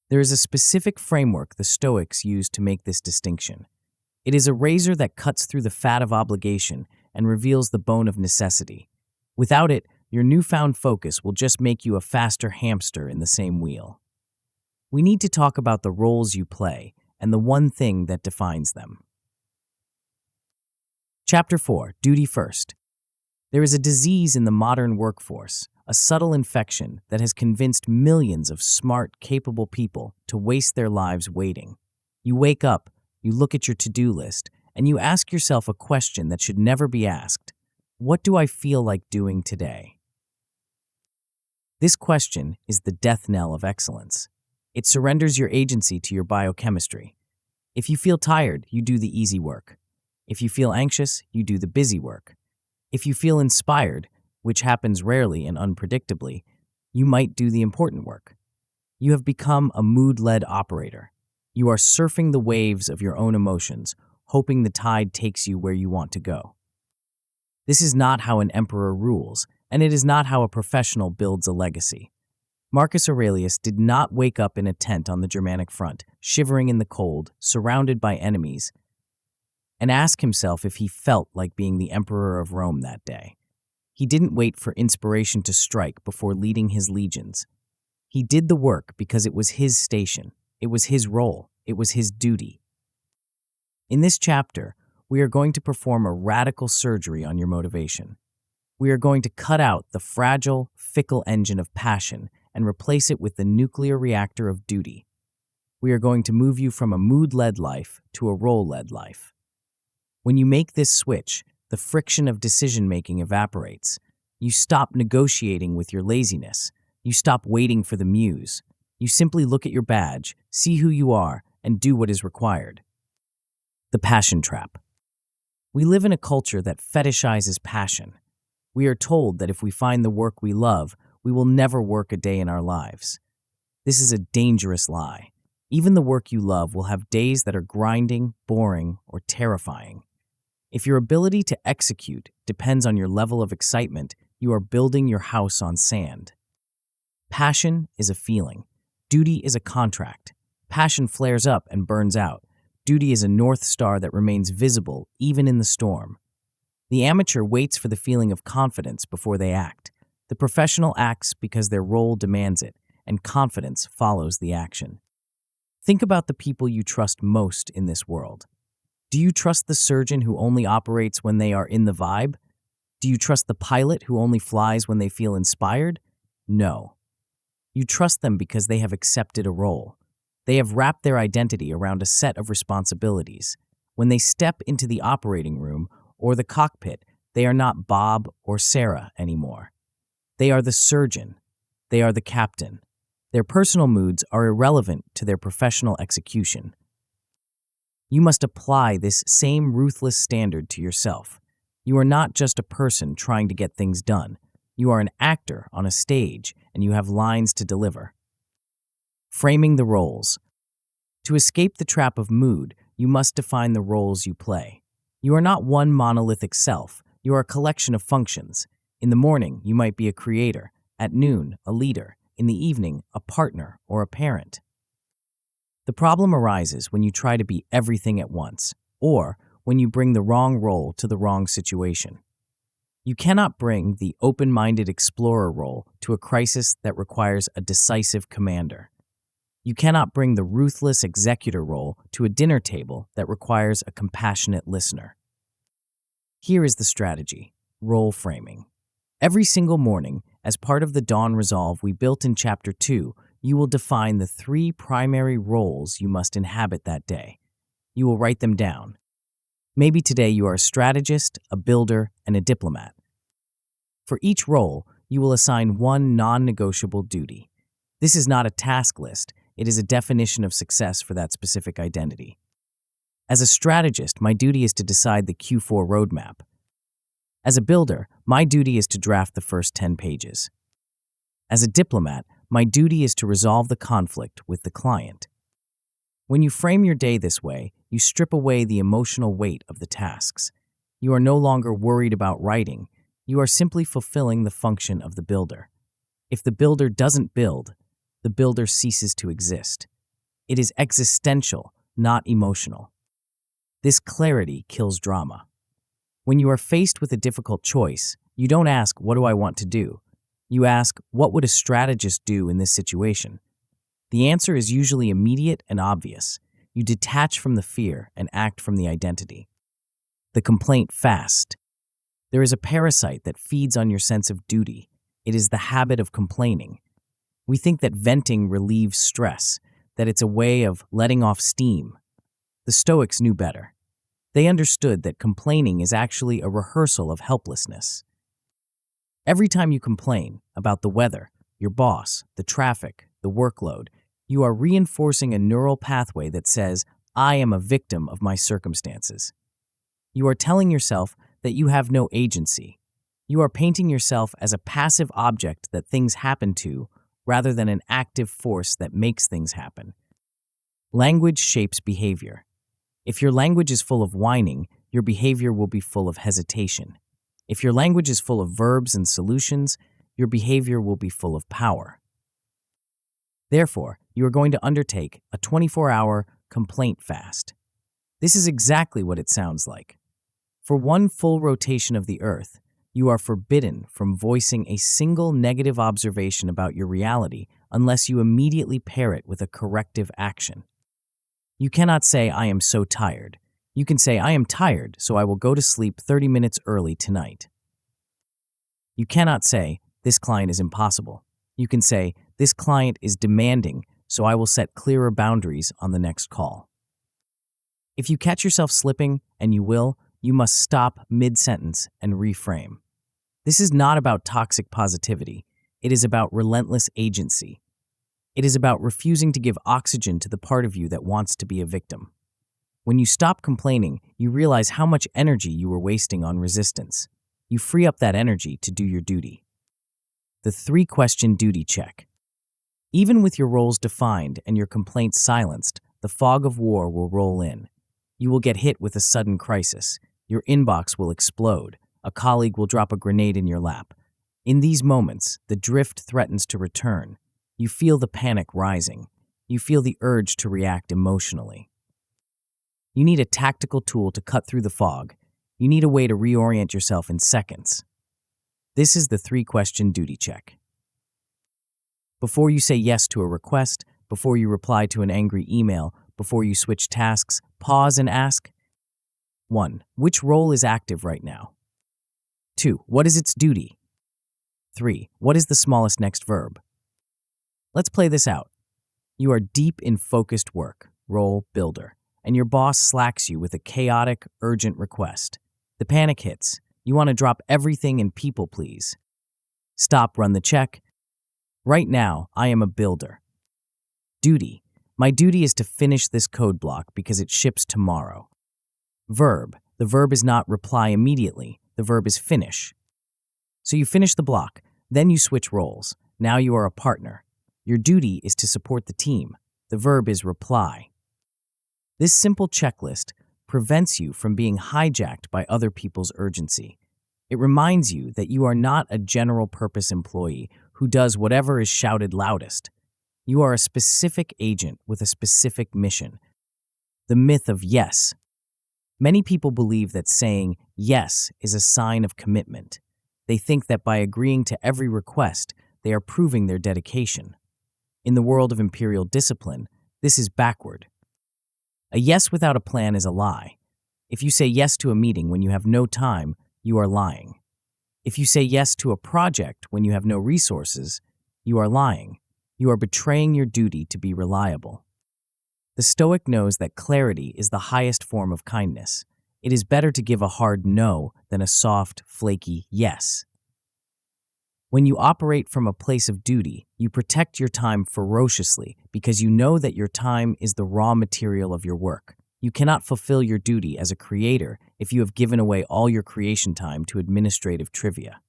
There is a specific framework the Stoics use to make this distinction. It is a razor that cuts through the fat of obligation and reveals the bone of necessity. Without it, your newfound focus will just make you a faster hamster in the same wheel. We need to talk about the roles you play and the one thing that defines them. Chapter 4, Duty First. There is a disease in the modern workforce, a subtle infection that has convinced millions of smart, capable people to waste their lives waiting. You wake up, you look at your to-do list, and you ask yourself a question that should never be asked. What do I feel like doing today? This question is the death knell of excellence. It surrenders your agency to your biochemistry. If you feel tired, you do the easy work. If you feel anxious, you do the busy work. If you feel inspired, which happens rarely and unpredictably, you might do the important work. You have become a mood-led operator. You are surfing the waves of your own emotions, hoping the tide takes you where you want to go. This is not how an emperor rules, and it is not how a professional builds a legacy. Marcus Aurelius did not wake up in a tent on the Germanic front, shivering in the cold, surrounded by enemies, and ask himself if he felt like being the emperor of Rome that day. He didn't wait for inspiration to strike before leading his legions. He did the work because it was his station, it was his role, it was his duty. In this chapter, we are going to perform a radical surgery on your motivation. We are going to cut out the fragile, fickle engine of passion and replace it with the nuclear reactor of duty. We are going to move you from a mood-led life to a role-led life. When you make this switch, the friction of decision-making evaporates. You stop negotiating with your laziness. You stop waiting for the muse. You simply look at your badge, see who you are, and do what is required. The passion trap. We live in a culture that fetishizes passion. We are told that if we find the work we love, we will never work a day in our lives. This is a dangerous lie. Even the work you love will have days that are grinding, boring, or terrifying. If your ability to execute depends on your level of excitement, you are building your house on sand. Passion is a feeling. Duty is a contract. Passion flares up and burns out. Duty is a North Star that remains visible even in the storm. The amateur waits for the feeling of confidence before they act. The professional acts because their role demands it, and confidence follows the action. Think about the people you trust most in this world. Do you trust the surgeon who only operates when they are in the vibe? Do you trust the pilot who only flies when they feel inspired? No. You trust them because they have accepted a role. They have wrapped their identity around a set of responsibilities. When they step into the operating room or the cockpit, they are not Bob or Sarah anymore. They are the surgeon. They are the captain. Their personal moods are irrelevant to their professional execution. You must apply this same ruthless standard to yourself. You are not just a person trying to get things done. You are an actor on a stage, and you have lines to deliver. Framing the roles. To escape the trap of mood, you must define the roles you play. You are not one monolithic self. You are a collection of functions. In the morning, you might be a creator. At noon, a leader. In the evening, a partner or a parent. The problem arises when you try to be everything at once, or when you bring the wrong role to the wrong situation. You cannot bring the open-minded explorer role to a crisis that requires a decisive commander. You cannot bring the ruthless executor role to a dinner table that requires a compassionate listener. Here is the strategy: role framing. Every single morning, as part of the Dawn Resolve we built in Chapter 2, you will define the 3 primary roles you must inhabit that day. You will write them down. Maybe today you are a strategist, a builder, and a diplomat. For each role, you will assign one non-negotiable duty. This is not a task list, it is a definition of success for that specific identity. As a strategist, my duty is to decide the Q4 roadmap. As a builder, my duty is to draft the first 10 pages. As a diplomat, my duty is to resolve the conflict with the client. When you frame your day this way, you strip away the emotional weight of the tasks. You are no longer worried about writing. You are simply fulfilling the function of the builder. If the builder doesn't build, the builder ceases to exist. It is existential, not emotional. This clarity kills drama. When you are faced with a difficult choice, you don't ask, "What do I want to do?" You ask, "What would a strategist do in this situation?" The answer is usually immediate and obvious. You detach from the fear and act from the identity. The complaint fast. There is a parasite that feeds on your sense of duty. It is the habit of complaining. We think that venting relieves stress, that it's a way of letting off steam. The Stoics knew better. They understood that complaining is actually a rehearsal of helplessness. Every time you complain about the weather, your boss, the traffic, the workload, you are reinforcing a neural pathway that says, "I am a victim of my circumstances." You are telling yourself that you have no agency. You are painting yourself as a passive object that things happen to, rather than an active force that makes things happen. Language shapes behavior. If your language is full of whining, your behavior will be full of hesitation. If your language is full of verbs and solutions, your behavior will be full of power. Therefore, you are going to undertake a 24-hour complaint fast. This is exactly what it sounds like. For one full rotation of the Earth, you are forbidden from voicing a single negative observation about your reality unless you immediately pair it with a corrective action. You cannot say, "I am so tired." You can say, "I am tired, so I will go to sleep 30 minutes early tonight." You cannot say, "This client is impossible." You can say, "This client is demanding, so I will set clearer boundaries on the next call." If you catch yourself slipping, and you will, you must stop mid-sentence and reframe. This is not about toxic positivity. It is about relentless agency. It is about refusing to give oxygen to the part of you that wants to be a victim. When you stop complaining, you realize how much energy you were wasting on resistance. You free up that energy to do your duty. The 3-question duty check. Even with your roles defined and your complaints silenced, the fog of war will roll in. You will get hit with a sudden crisis. Your inbox will explode. A colleague will drop a grenade in your lap. In these moments, the drift threatens to return. You feel the panic rising. You feel the urge to react emotionally. You need a tactical tool to cut through the fog. You need a way to reorient yourself in seconds. This is the 3-question duty check. Before you say yes to a request, before you reply to an angry email, before you switch tasks, pause and ask, 1. Which role is active right now? 2. What is its duty? 3. What is the smallest next verb? Let's play this out. You are deep in focused work, role builder, and your boss slacks you with a chaotic, urgent request. The panic hits. You want to drop everything and people please. Stop, run the check. Right now, I am a builder. Duty. My duty is to finish this code block because it ships tomorrow. Verb. The verb is not reply immediately. The verb is finish. So you finish the block, then you switch roles. Now you are a partner. Your duty is to support the team. The verb is reply. This simple checklist prevents you from being hijacked by other people's urgency. It reminds you that you are not a general-purpose employee who does whatever is shouted loudest. You are a specific agent with a specific mission. The myth of yes. Many people believe that saying yes is a sign of commitment. They think that by agreeing to every request, they are proving their dedication. In the world of Imperial Discipline, this is backward. A yes without a plan is a lie. If you say yes to a meeting when you have no time, you are lying. If you say yes to a project when you have no resources, you are lying. You are betraying your duty to be reliable. The Stoic knows that clarity is the highest form of kindness. It is better to give a hard no than a soft, flaky yes. When you operate from a place of duty, you protect your time ferociously because you know that your time is the raw material of your work. You cannot fulfill your duty as a creator if you have given away all your creation time to administrative trivia.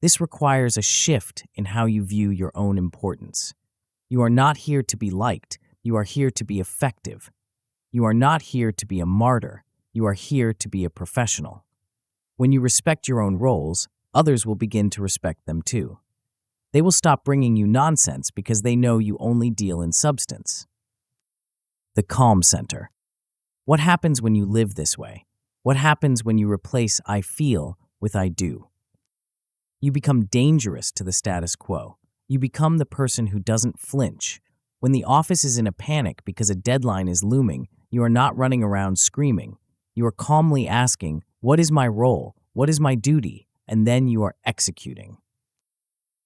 This requires a shift in how you view your own importance. You are not here to be liked, you are here to be effective. You are not here to be a martyr, you are here to be a professional. When you respect your own roles, others will begin to respect them too. They will stop bringing you nonsense because they know you only deal in substance. The calm center. What happens when you live this way? What happens when you replace I feel with I do? You become dangerous to the status quo. You become the person who doesn't flinch. When the office is in a panic because a deadline is looming, you are not running around screaming. You are calmly asking, what is my role? What is my duty? And then you are executing.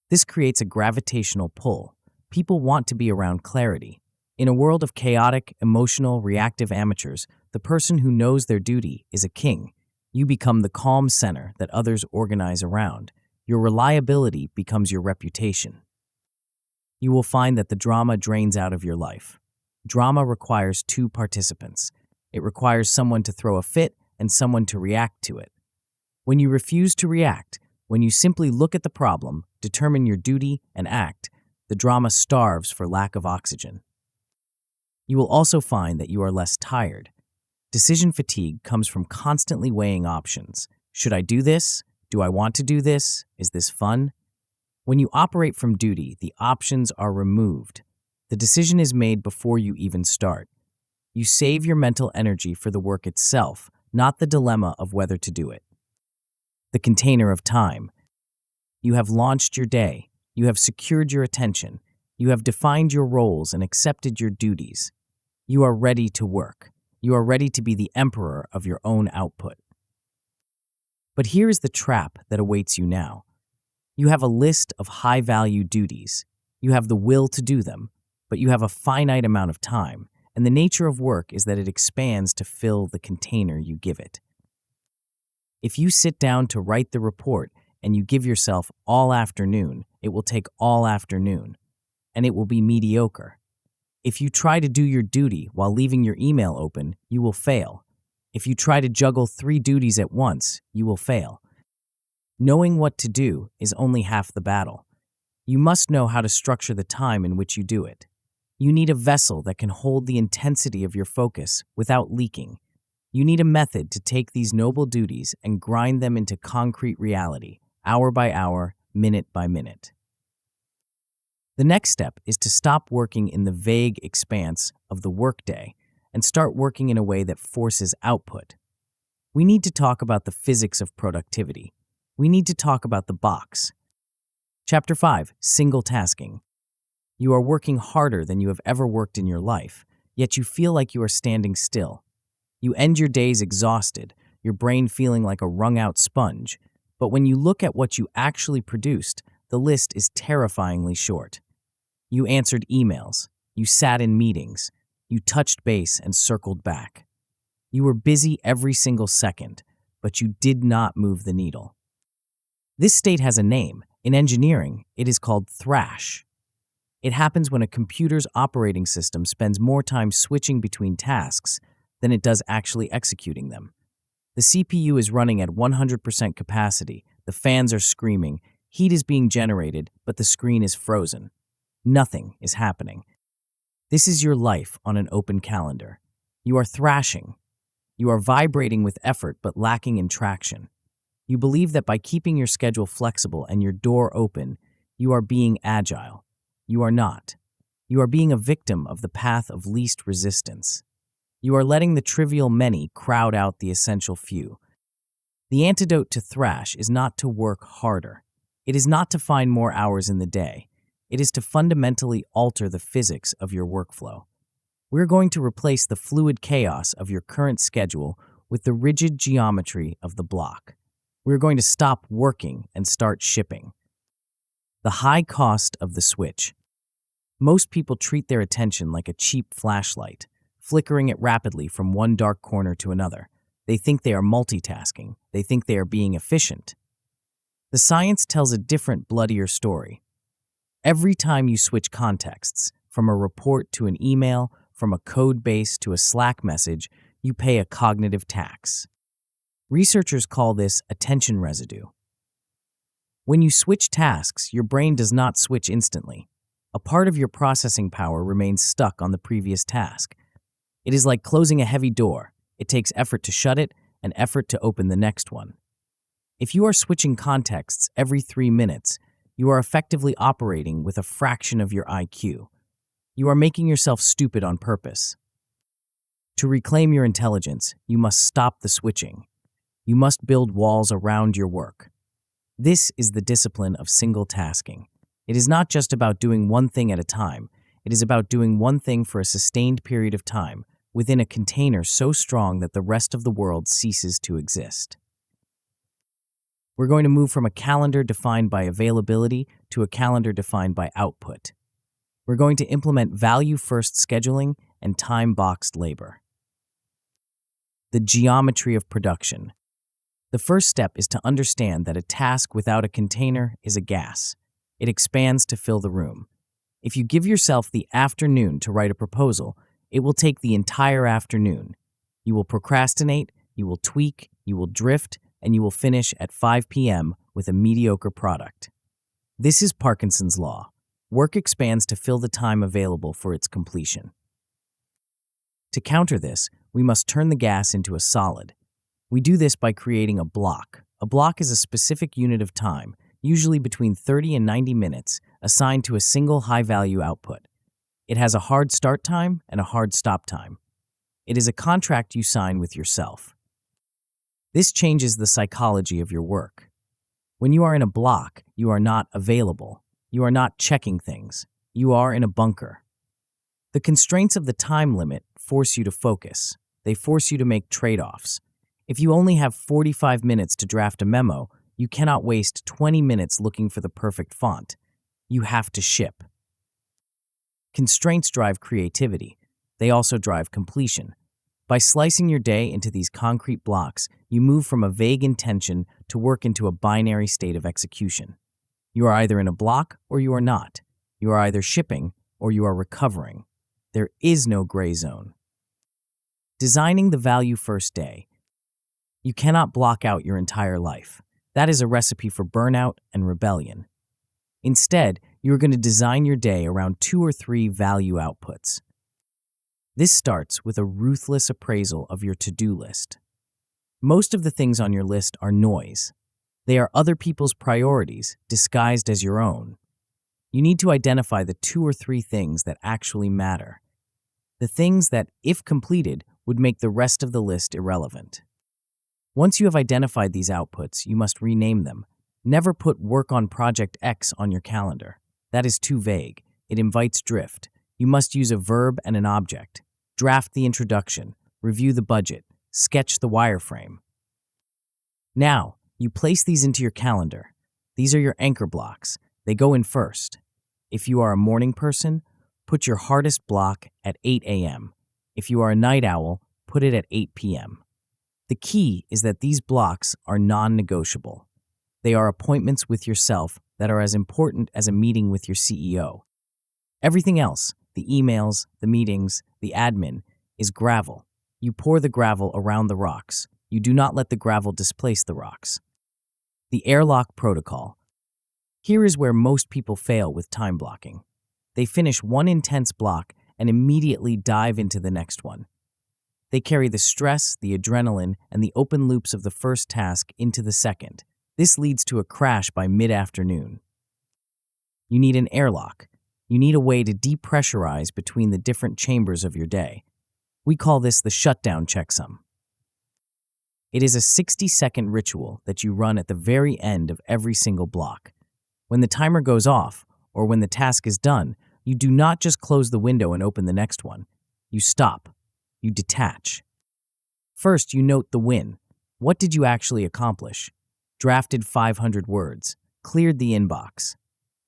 This creates a gravitational pull. People want to be around clarity. In a world of chaotic, emotional, reactive amateurs, the person who knows their duty is a king. You become the calm center that others organize around. Your reliability becomes your reputation. You will find that the drama drains out of your life. Drama requires two participants. It requires someone to throw a fit and someone to react to it. When you refuse to react, when you simply look at the problem, determine your duty, and act, the drama starves for lack of oxygen. You will also find that you are less tired. Decision fatigue comes from constantly weighing options. Should I do this? Do I want to do this? Is this fun? When you operate from duty, the options are removed. The decision is made before you even start. You save your mental energy for the work itself, not the dilemma of whether to do it. The container of time. You have launched your day. You have secured your attention. You have defined your roles and accepted your duties. You are ready to work. You are ready to be the emperor of your own output. But here is the trap that awaits you now. You have a list of high-value duties. You have the will to do them, but you have a finite amount of time, and the nature of work is that it expands to fill the container you give it. If you sit down to write the report and you give yourself all afternoon, it will take all afternoon, and it will be mediocre. If you try to do your duty while leaving your email open, you will fail. If you try to juggle 3 duties at once, you will fail. Knowing what to do is only half the battle. You must know how to structure the time in which you do it. You need a vessel that can hold the intensity of your focus without leaking. You need a method to take these noble duties and grind them into concrete reality, hour by hour, minute by minute. The next step is to stop working in the vague expanse of the workday and start working in a way that forces output. We need to talk about the physics of productivity. We need to talk about the box. Chapter 5, Single Tasking. You are working harder than you have ever worked in your life, yet you feel like you are standing still. You end your days exhausted, your brain feeling like a wrung-out sponge, but when you look at what you actually produced, the list is terrifyingly short. You answered emails, you sat in meetings, you touched base and circled back. You were busy every single second, but you did not move the needle. This state has a name. In engineering, it is called thrash. It happens when a computer's operating system spends more time switching between tasks than it does actually executing them. The CPU is running at 100% capacity, the fans are screaming, heat is being generated, but the screen is frozen. Nothing is happening. This is your life on an open calendar. You are thrashing. You are vibrating with effort but lacking in traction. You believe that by keeping your schedule flexible and your door open, you are being agile. You are not. You are being a victim of the path of least resistance. You are letting the trivial many crowd out the essential few. The antidote to thrash is not to work harder. It is not to find more hours in the day. It is to fundamentally alter the physics of your workflow. We're going to replace the fluid chaos of your current schedule with the rigid geometry of the block. We're going to stop working and start shipping. The high cost of the switch. Most people treat their attention like a cheap flashlight. flickering it rapidly from one dark corner to another. They think they are multitasking. They think they are being efficient. The science tells a different, bloodier story. Every time you switch contexts, from a report to an email, from a code base to a Slack message, you pay a cognitive tax. Researchers call this attention residue. When you switch tasks, your brain does not switch instantly. A part of your processing power remains stuck on the previous task. It is like closing a heavy door. It takes effort to shut it and effort to open the next one. If you are switching contexts every 3 minutes, you are effectively operating with a fraction of your IQ. You are making yourself stupid on purpose. To reclaim your intelligence, you must stop the switching. You must build walls around your work. This is the discipline of single tasking. It is not just about doing one thing at a time. It is about doing one thing for a sustained period of time within a container so strong that the rest of the world ceases to exist. We're going to move from a calendar defined by availability to a calendar defined by output. We're going to implement value-first scheduling and time-boxed labor. The geometry of production. The first step is to understand that a task without a container is a gas. It expands to fill the room. If you give yourself the afternoon to write a proposal, it will take the entire afternoon. You will procrastinate, you will tweak, you will drift, and you will finish at 5 p.m. with a mediocre product. This is Parkinson's law. Work expands to fill the time available for its completion. To counter this, we must turn the gas into a solid. We do this by creating a block. A block is a specific unit of time, usually between 30 and 90 minutes, assigned to a single high-value output. It has a hard start time and a hard stop time. It is a contract you sign with yourself. This changes the psychology of your work. When you are in a block, you are not available. You are not checking things. You are in a bunker. The constraints of the time limit force you to focus. They force you to make trade-offs. If you only have 45 minutes to draft a memo, you cannot waste 20 minutes looking for the perfect font. You have to ship. Constraints drive creativity. They also drive completion. By slicing your day into these concrete blocks, you move from a vague intention to work into a binary state of execution. You are either in a block or you are not. You are either shipping or you are recovering. There is no gray zone. Designing the value-first day. You cannot block out your entire life. That is a recipe for burnout and rebellion. Instead, you are going to design your day around 2 or 3 value outputs. This starts with a ruthless appraisal of your to-do list. Most of the things on your list are noise. They are other people's priorities disguised as your own. You need to identify the 2 or 3 things that actually matter. The things that, if completed, would make the rest of the list irrelevant. Once you have identified these outputs, you must rename them. Never put work on Project X on your calendar. That is too vague. It invites drift. You must use a verb and an object. Draft the introduction. Review the budget. Sketch the wireframe. Now, you place these into your calendar. These are your anchor blocks. They go in first. If you are a morning person, put your hardest block at 8 a.m. If you are a night owl, put it at 8 p.m. The key is that these blocks are non-negotiable. They are appointments with yourself that are as important as a meeting with your CEO. Everything else, the emails, the meetings, the admin, is gravel. You pour the gravel around the rocks. You do not let the gravel displace the rocks. The airlock protocol. Here is where most people fail with time blocking. They finish one intense block and immediately dive into the next one. They carry the stress, the adrenaline, and the open loops of the first task into the second. This leads to a crash by mid-afternoon. You need an airlock. You need a way to depressurize between the different chambers of your day. We call this the shutdown checksum. It is a 60-second ritual that you run at the very end of every single block. When the timer goes off, or when the task is done, you do not just close the window and open the next one. You stop. You detach. First, you note the win. What did you actually accomplish? Drafted 500 words. Cleared the inbox.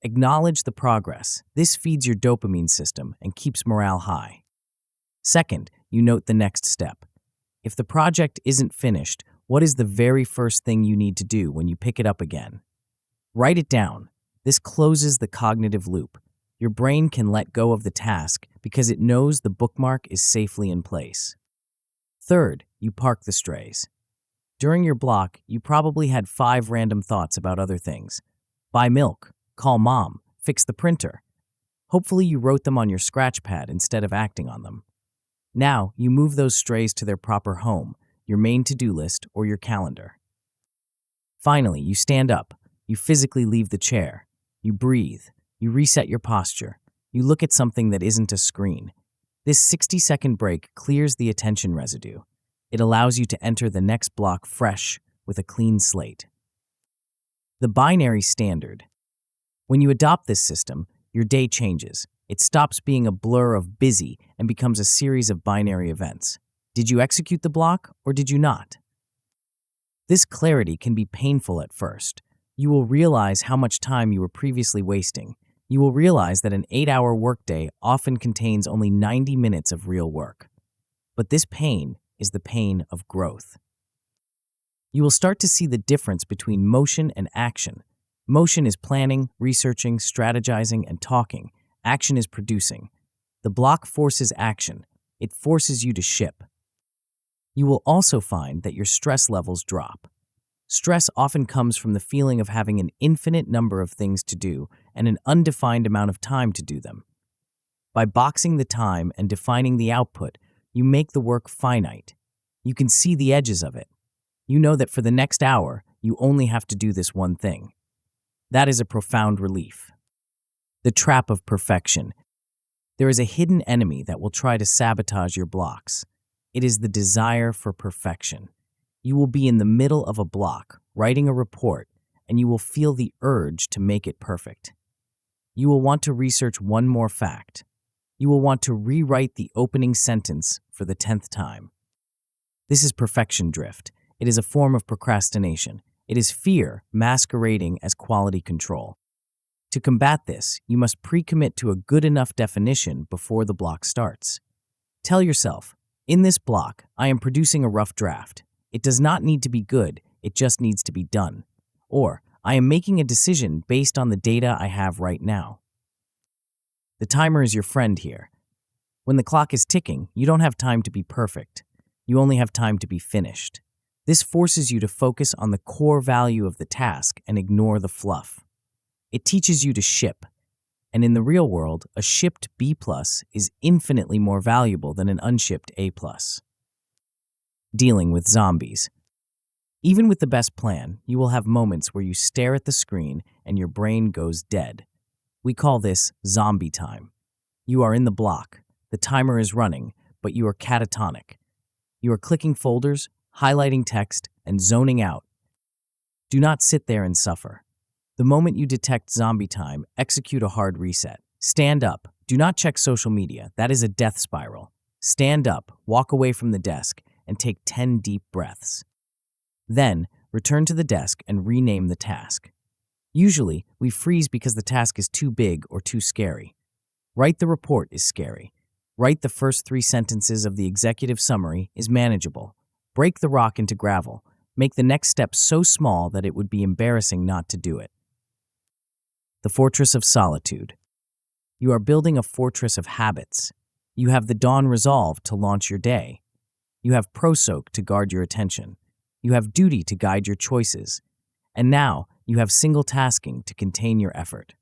Acknowledge the progress. This feeds your dopamine system and keeps morale high. Second, you note the next step. If the project isn't finished, what is the very first thing you need to do when you pick it up again? Write it down. This closes the cognitive loop. Your brain can let go of the task because it knows the bookmark is safely in place. Third, you park the strays. During your block, you probably had 5 random thoughts about other things. Buy milk, call mom, fix the printer. Hopefully you wrote them on your scratch pad instead of acting on them. Now, you move those strays to their proper home, your main to-do list or your calendar. Finally, you stand up. You physically leave the chair. You breathe. You reset your posture. You look at something that isn't a screen. This 60-second break clears the attention residue. It allows you to enter the next block fresh with a clean slate. The binary standard. When you adopt this system, your day changes. It stops being a blur of busy and becomes a series of binary events. Did you execute the block or did you not? This clarity can be painful at first. You will realize how much time you were previously wasting. You will realize that an 8-hour workday often contains only 90 minutes of real work. But this pain is the pain of growth. You will start to see the difference between motion and action. Motion is planning, researching, strategizing, and talking. Action is producing. The block forces action. It forces you to ship. You will also find that your stress levels drop. Stress often comes from the feeling of having an infinite number of things to do and an undefined amount of time to do them. By boxing the time and defining the output, you make the work finite. You can see the edges of it. You know that for the next hour, you only have to do this one thing. That is a profound relief. The trap of perfection. There is a hidden enemy that will try to sabotage your blocks. It is the desire for perfection. You will be in the middle of a block, writing a report, and you will feel the urge to make it perfect. You will want to research one more fact. You will want to rewrite the opening sentence for the 10th time. This is perfection drift. It is a form of procrastination. It is fear masquerading as quality control. To combat this, you must pre-commit to a good enough definition before the block starts. Tell yourself, in this block, I am producing a rough draft. It does not need to be good, it just needs to be done. Or, I am making a decision based on the data I have right now. The timer is your friend here. When the clock is ticking, you don't have time to be perfect. You only have time to be finished. This forces you to focus on the core value of the task and ignore the fluff. It teaches you to ship. And in the real world, a shipped B+ is infinitely more valuable than an unshipped A+. Dealing with zombies. Even with the best plan, you will have moments where you stare at the screen and your brain goes dead. We call this zombie time. You are in the block. The timer is running, but you are catatonic. You are clicking folders, highlighting text, and zoning out. Do not sit there and suffer. The moment you detect zombie time, execute a hard reset. Stand up. Do not check social media. That is a death spiral. Stand up, walk away from the desk, and take 10 deep breaths. Then, return to the desk and rename the task. Usually, we freeze because the task is too big or too scary. Write the report is scary. Write the first 3 sentences of the executive summary is manageable. Break the rock into gravel. Make the next step so small that it would be embarrassing not to do it. The fortress of solitude. You are building a fortress of habits. You have the dawn resolve to launch your day. You have Prosoche to guard your attention. You have duty to guide your choices. And now, you have single tasking to contain your effort.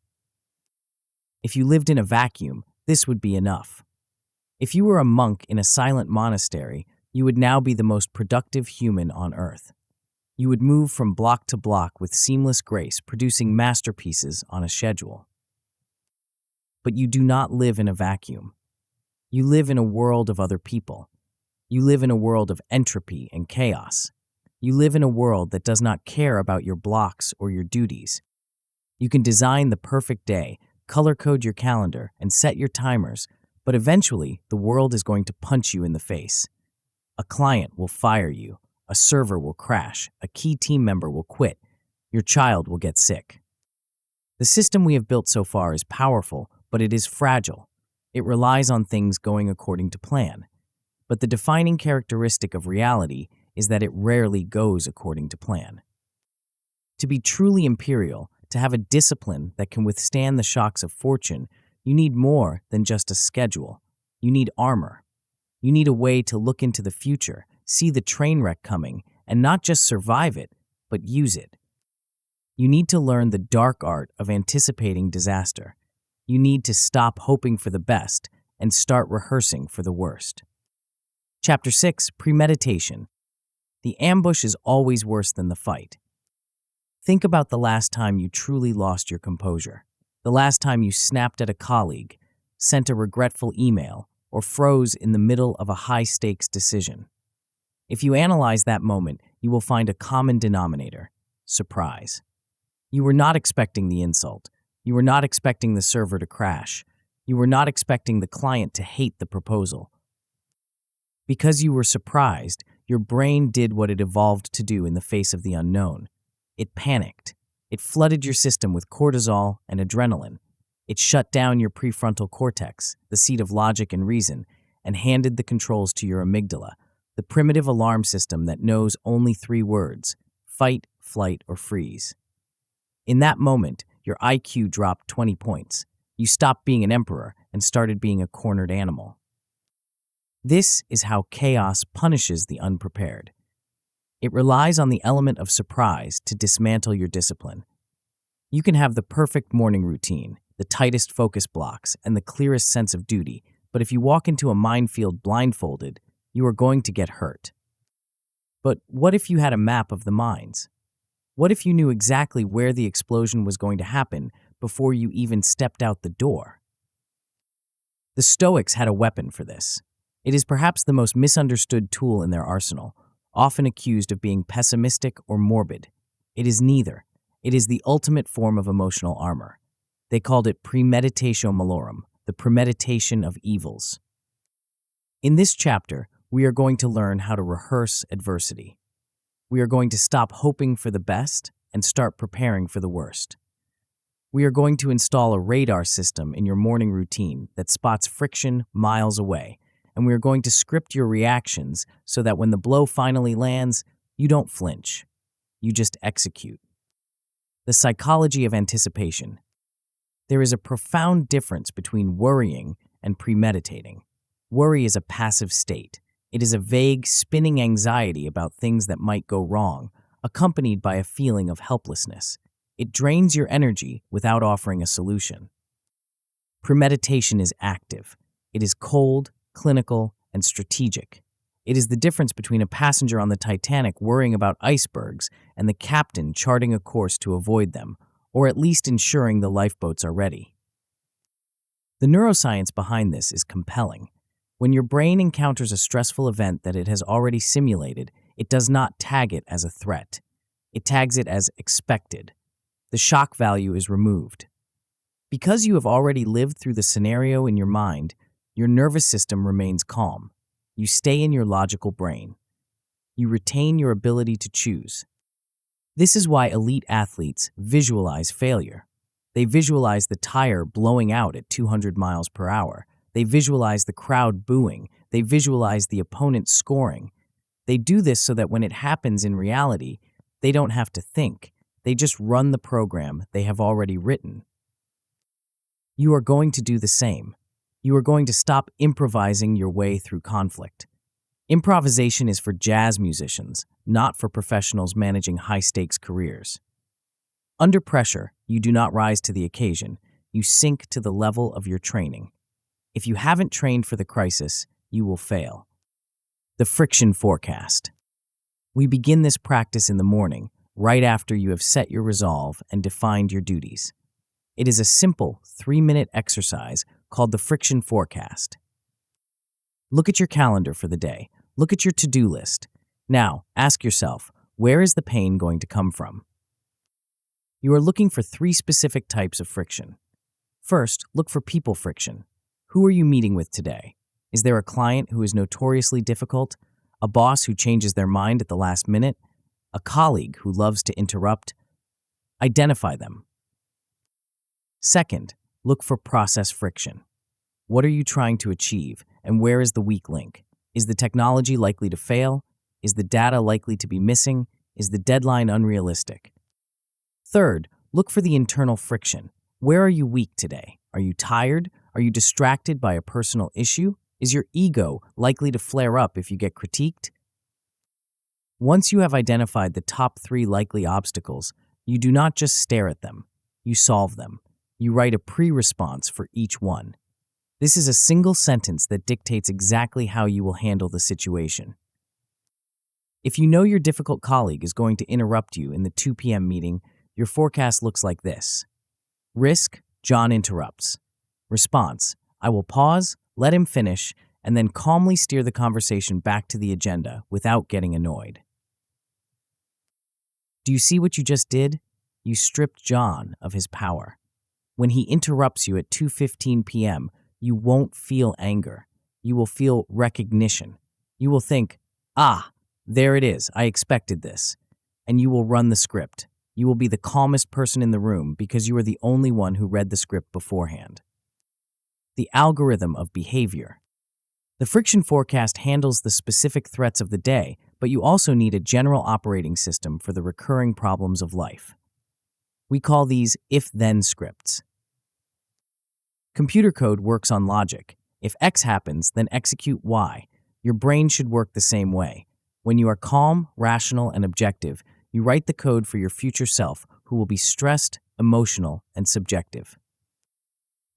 If you lived in a vacuum, this would be enough. If you were a monk in a silent monastery, you would now be the most productive human on earth. You would move from block to block with seamless grace, producing masterpieces on a schedule. But you do not live in a vacuum. You live in a world of other people. You live in a world of entropy and chaos. You live in a world that does not care about your blocks or your duties. You can design the perfect day, color code your calendar, and set your timers, but eventually the world is going to punch you in the face. A client will fire you. A server will crash. A key team member will quit. Your child will get sick. The system we have built so far is powerful, but it is fragile. It relies on things going according to plan. but the defining characteristic of reality is that it rarely goes according to plan. To be truly imperial, to have a discipline that can withstand the shocks of fortune, you need more than just a schedule. You need armor. You need a way to look into the future, see the train wreck coming, and not just survive it, but use it. You need to learn the dark art of anticipating disaster. You need to stop hoping for the best and start rehearsing for the worst. Chapter 6, Premeditation. The ambush is always worse than the fight. Think about the last time you truly lost your composure. The last time you snapped at a colleague, sent a regretful email, or froze in the middle of a high-stakes decision. If you analyze that moment, you will find a common denominator: surprise. You were not expecting the insult. You were not expecting the server to crash. You were not expecting the client to hate the proposal. Because you were surprised, your brain did what it evolved to do in the face of the unknown. It panicked. It flooded your system with cortisol and adrenaline. It shut down your prefrontal cortex, the seat of logic and reason, and handed the controls to your amygdala, the primitive alarm system that knows only 3 words: fight, flight, or freeze. In that moment, your IQ dropped 20 points. You stopped being an emperor and started being a cornered animal. This is how chaos punishes the unprepared. It relies on the element of surprise to dismantle your discipline. You can have the perfect morning routine, the tightest focus blocks, and the clearest sense of duty, but if you walk into a minefield blindfolded, you are going to get hurt. But what if you had a map of the mines? What if you knew exactly where the explosion was going to happen before you even stepped out the door? The Stoics had a weapon for this. It is perhaps the most misunderstood tool in their arsenal, often accused of being pessimistic or morbid. It is neither. It is the ultimate form of emotional armor. They called it premeditatio malorum, the premeditation of evils. In this chapter, we are going to learn how to rehearse adversity. We are going to stop hoping for the best and start preparing for the worst. We are going to install a radar system in your morning routine that spots friction miles away, and we are going to script your reactions so that when the blow finally lands, you don't flinch. You just execute. The psychology of anticipation. There is a profound difference between worrying and premeditating. Worry is a passive state. It is a vague, spinning anxiety about things that might go wrong, accompanied by a feeling of helplessness. It drains your energy without offering a solution. Premeditation is active. It is cold, clinical, and strategic. It is the difference between a passenger on the Titanic worrying about icebergs and the captain charting a course to avoid them, or at least ensuring the lifeboats are ready. The neuroscience behind this is compelling. When your brain encounters a stressful event that it has already simulated, it does not tag it as a threat. It tags it as expected. The shock value is removed. Because you have already lived through the scenario in your mind, your nervous system remains calm. You stay in your logical brain. You retain your ability to choose. This is why elite athletes visualize failure. They visualize the tire blowing out at 200 miles per hour. They visualize the crowd booing. They visualize the opponent scoring. They do this so that when it happens in reality, they don't have to think. They just run the program they have already written. You are going to do the same. You are going to stop improvising your way through conflict. Improvisation is for jazz musicians, not for professionals managing high-stakes careers. Under pressure, you do not rise to the occasion. You sink to the level of your training. If you haven't trained for the crisis, you will fail. The friction forecast. We begin this practice in the morning, right after you have set your resolve and defined your duties. It is a simple 3-minute exercise called the friction forecast. Look at your calendar for the day. Look at your to-do list. Now, ask yourself, where is the pain going to come from? You are looking for 3 specific types of friction. First, look for people friction. Who are you meeting with today? Is there a client who is notoriously difficult? A boss who changes their mind at the last minute? A colleague who loves to interrupt? Identify them. Second, look for process friction. What are you trying to achieve, and where is the weak link? Is the technology likely to fail? Is the data likely to be missing? Is the deadline unrealistic? Third, look for the internal friction. Where are you weak today? Are you tired? Are you distracted by a personal issue? Is your ego likely to flare up if you get critiqued? Once you have identified the top 3 likely obstacles, you do not just stare at them, you solve them. You write a pre-response for each one. This is a single sentence that dictates exactly how you will handle the situation. If you know your difficult colleague is going to interrupt you in the 2 p.m. meeting, your forecast looks like this. Risk, John interrupts. Response, I will pause, let him finish, and then calmly steer the conversation back to the agenda without getting annoyed. Do you see what you just did? You stripped John of his power. When he interrupts you at 2:15 p.m., you won't feel anger. You will feel recognition. You will think, there it is, I expected this. And you will run the script. You will be the calmest person in the room because you are the only one who read the script beforehand. The algorithm of behavior. The friction forecast handles the specific threats of the day, but you also need a general operating system for the recurring problems of life. We call these if-then scripts. Computer code works on logic. If X happens, then execute Y. Your brain should work the same way. When you are calm, rational, and objective, you write the code for your future self who will be stressed, emotional, and subjective.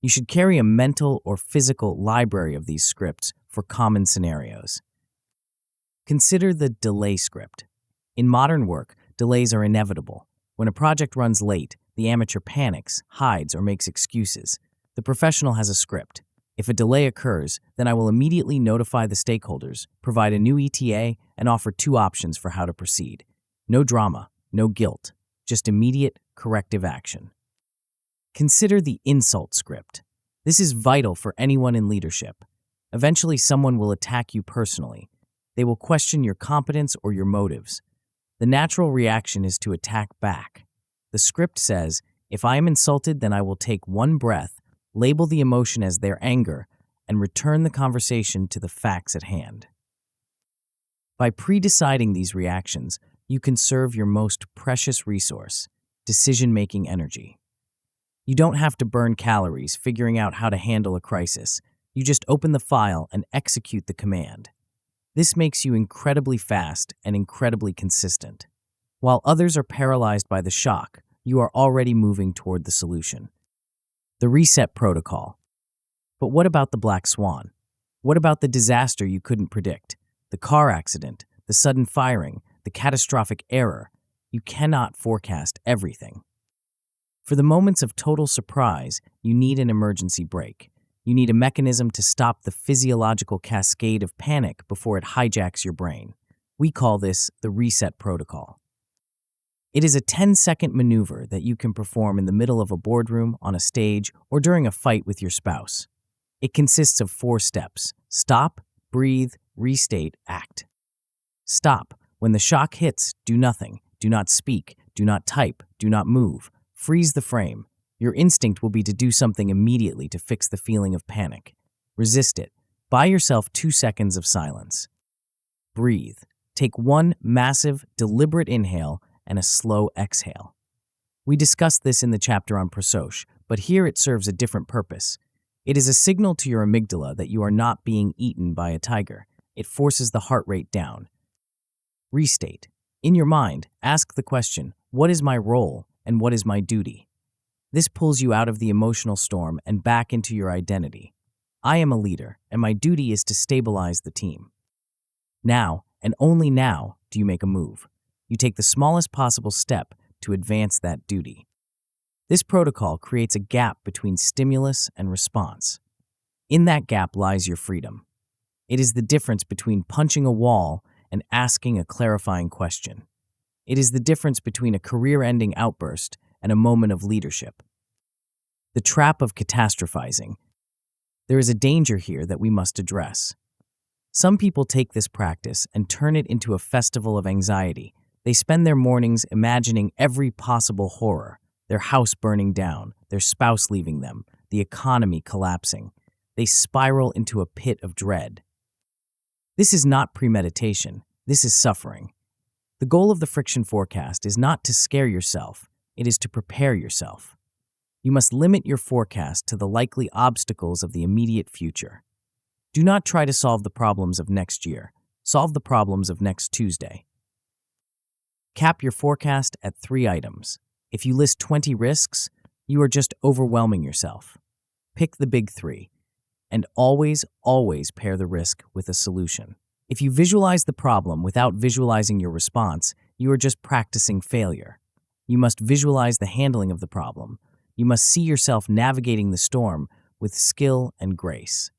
You should carry a mental or physical library of these scripts for common scenarios. Consider the delay script. In modern work, delays are inevitable. When a project runs late, the amateur panics, hides, or makes excuses. The professional has a script. If a delay occurs, then I will immediately notify the stakeholders, provide a new ETA, and offer 2 options for how to proceed. No drama, no guilt, just immediate corrective action. Consider the insult script. This is vital for anyone in leadership. Eventually, someone will attack you personally. They will question your competence or your motives. The natural reaction is to attack back. The script says, if I am insulted, then I will take 1 breath, label the emotion as their anger, and return the conversation to the facts at hand. By pre-deciding these reactions, you conserve your most precious resource, decision-making energy. You don't have to burn calories figuring out how to handle a crisis. You just open the file and execute the command. This makes you incredibly fast and incredibly consistent. While others are paralyzed by the shock, you are already moving toward the solution. The reset protocol. But what about the black swan? What about the disaster you couldn't predict? The car accident, the sudden firing, the catastrophic error. You cannot forecast everything. For the moments of total surprise, you need an emergency brake. You need a mechanism to stop the physiological cascade of panic before it hijacks your brain. We call this the reset protocol. It is a 10-second maneuver that you can perform in the middle of a boardroom, on a stage, or during a fight with your spouse. It consists of 4 steps. Stop, breathe, restate, act. Stop. When the shock hits, do nothing. Do not speak. Do not type. Do not move. Freeze the frame. Your instinct will be to do something immediately to fix the feeling of panic. Resist it. Buy yourself 2 seconds of silence. Breathe. Take 1 massive, deliberate inhale and a slow exhale. We discussed this in the chapter on Prosoche, but here it serves a different purpose. It is a signal to your amygdala that you are not being eaten by a tiger. It forces the heart rate down. Restate. In your mind, ask the question, what is my role and what is my duty? This pulls you out of the emotional storm and back into your identity. I am a leader, and my duty is to stabilize the team. Now, and only now, do you make a move. You take the smallest possible step to advance that duty. This protocol creates a gap between stimulus and response. In that gap lies your freedom. It is the difference between punching a wall and asking a clarifying question. It is the difference between a career-ending outburst and a moment of leadership. The trap of catastrophizing. There is a danger here that we must address. Some people take this practice and turn it into a festival of anxiety. They spend their mornings imagining every possible horror, their house burning down, their spouse leaving them, the economy collapsing. They spiral into a pit of dread. This is not premeditation. This is suffering. The goal of the friction forecast is not to scare yourself. It is to prepare yourself. You must limit your forecast to the likely obstacles of the immediate future. Do not try to solve the problems of next year. Solve the problems of next Tuesday. Cap your forecast at 3 items. If you list 20 risks, you are just overwhelming yourself. Pick the big 3. And always pair the risk with a solution. If you visualize the problem without visualizing your response, you are just practicing failure. You must visualize the handling of the problem. You must see yourself navigating the storm with skill and grace.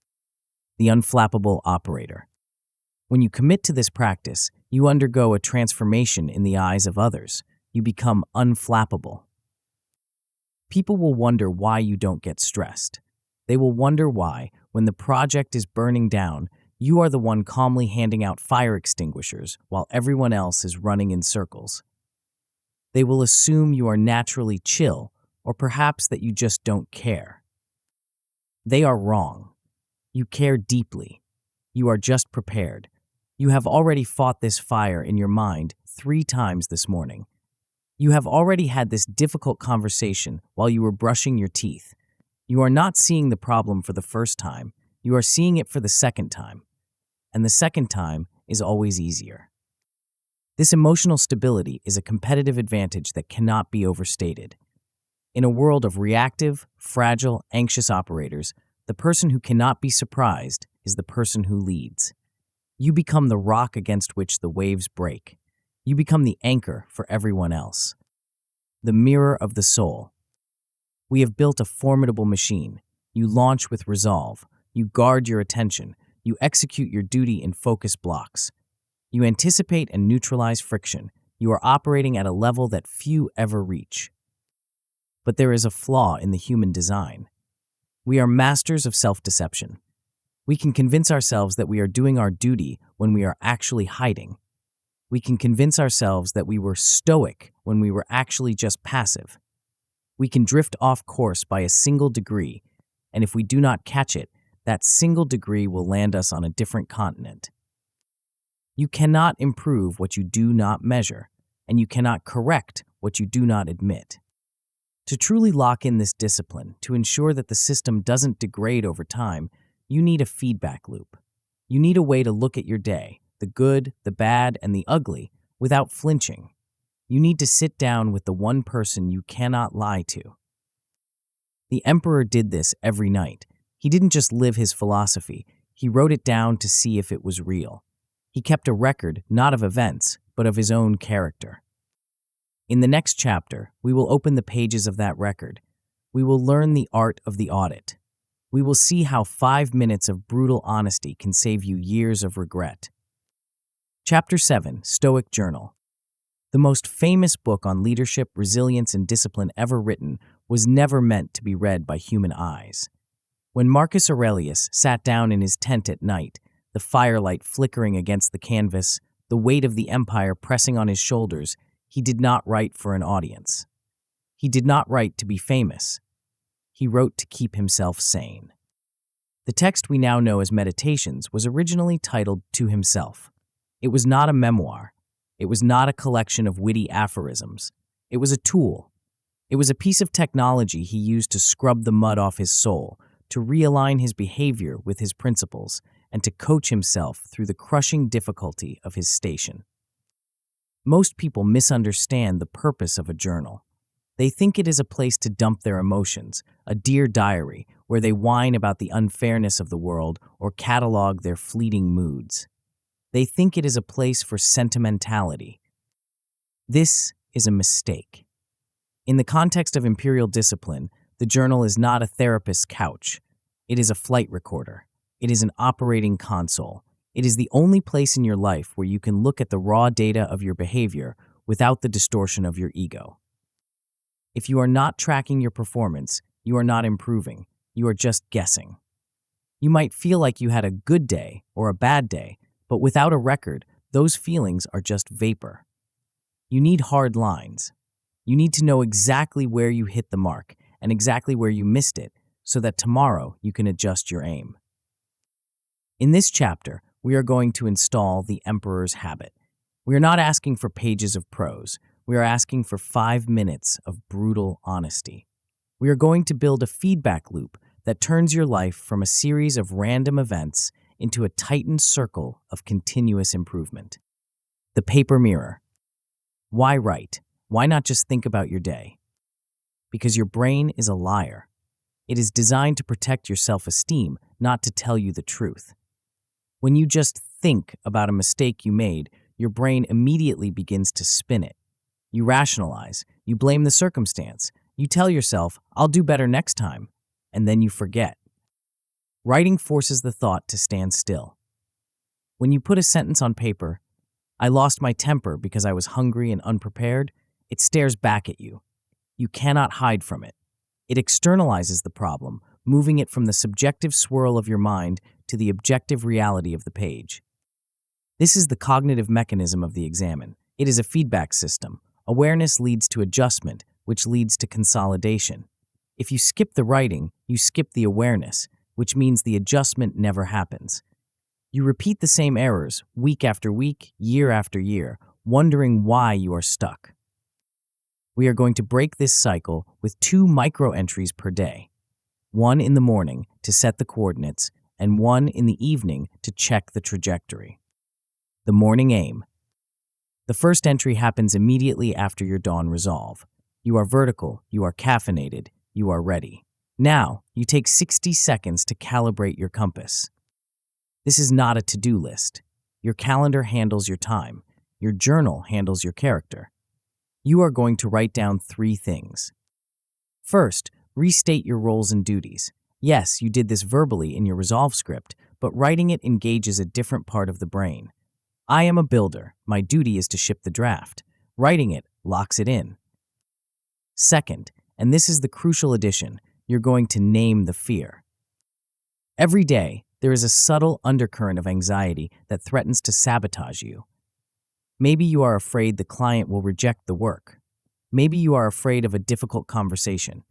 The unflappable operator. When you commit to this practice, you undergo a transformation in the eyes of others. You become unflappable. People will wonder why you don't get stressed. They will wonder why, when the project is burning down, you are the one calmly handing out fire extinguishers while everyone else is running in circles. They will assume you are naturally chill, or perhaps that you just don't care. They are wrong. You care deeply. You are just prepared. You have already fought this fire in your mind 3 times this morning. You have already had this difficult conversation while you were brushing your teeth. You are not seeing the problem for the first time. You are seeing it for the second time. And the second time is always easier. This emotional stability is a competitive advantage that cannot be overstated. In a world of reactive, fragile, anxious operators, the person who cannot be surprised is the person who leads. You become the rock against which the waves break. You become the anchor for everyone else. The mirror of the soul. We have built a formidable machine. You launch with resolve. You guard your attention. You execute your duty in focus blocks. You anticipate and neutralize friction. You are operating at a level that few ever reach. But there is a flaw in the human design. We are masters of self-deception. We can convince ourselves that we are doing our duty when we are actually hiding. We can convince ourselves that we were stoic when we were actually just passive. We can drift off course by a single degree, and if we do not catch it, that single degree will land us on a different continent. You cannot improve what you do not measure, and you cannot correct what you do not admit. To truly lock in this discipline, to ensure that the system doesn't degrade over time, you need a feedback loop. You need a way to look at your day, the good, the bad, and the ugly, without flinching. You need to sit down with the one person you cannot lie to. The emperor did this every night. He didn't just live his philosophy, he wrote it down to see if it was real. He kept a record not of events, but of his own character. In the next chapter, we will open the pages of that record. We will learn the art of the audit. We will see how 5 minutes of brutal honesty can save you years of regret. Chapter 7, Stoic Journal. The most famous book on leadership, resilience, and discipline ever written was never meant to be read by human eyes. When Marcus Aurelius sat down in his tent at night, the firelight flickering against the canvas, the weight of the empire pressing on his shoulders, he did not write for an audience. He did not write to be famous. He wrote to keep himself sane. The text we now know as Meditations was originally titled To Himself. It was not a memoir. It was not a collection of witty aphorisms. It was a tool. It was a piece of technology he used to scrub the mud off his soul, to realign his behavior with his principles, and to coach himself through the crushing difficulty of his station. Most people misunderstand the purpose of a journal. They think it is a place to dump their emotions, a dear diary where they whine about the unfairness of the world or catalog their fleeting moods. They think it is a place for sentimentality. This is a mistake. In the context of Imperial Discipline, the journal is not a therapist's couch. It is a flight recorder. It is an operating console. It is the only place in your life where you can look at the raw data of your behavior without the distortion of your ego. If you are not tracking your performance, you are not improving. You are just guessing. You might feel like you had a good day or a bad day, but without a record, those feelings are just vapor. You need hard lines. You need to know exactly where you hit the mark and exactly where you missed it so that tomorrow you can adjust your aim. In this chapter, we are going to install the Emperor's habit. We are not asking for pages of prose. We are asking for 5 minutes of brutal honesty. We are going to build a feedback loop that turns your life from a series of random events into a tightened circle of continuous improvement. The paper mirror. Why write? Why not just think about your day? Because your brain is a liar. It is designed to protect your self-esteem, not to tell you the truth. When you just think about a mistake you made, your brain immediately begins to spin it. You rationalize, you blame the circumstance, you tell yourself, I'll do better next time, and then you forget. Writing forces the thought to stand still. When you put a sentence on paper, I lost my temper because I was hungry and unprepared, it stares back at you. You cannot hide from it. It externalizes the problem, moving it from the subjective swirl of your mind to the objective reality of the page. This is the cognitive mechanism of the examen. It is a feedback system. Awareness leads to adjustment, which leads to consolidation. If you skip the writing, you skip the awareness, which means the adjustment never happens. You repeat the same errors week after week, year after year, wondering why you are stuck. We are going to break this cycle with 2 micro-entries per day. 1 in the morning to set the coordinates, and 1 in the evening to check the trajectory. The morning aim. The first entry happens immediately after your dawn resolve. You are vertical, you are caffeinated, you are ready. Now, you take 60 seconds to calibrate your compass. This is not a to-do list. Your calendar handles your time. Your journal handles your character. You are going to write down 3 things. First, restate your roles and duties. Yes, you did this verbally in your resolve script, but writing it engages a different part of the brain. I am a builder. My duty is to ship the draft. Writing it locks it in. Second, and this is the crucial addition, you're going to name the fear. Every day, there is a subtle undercurrent of anxiety that threatens to sabotage you. Maybe you are afraid the client will reject the work. Maybe you are afraid of a difficult conversation.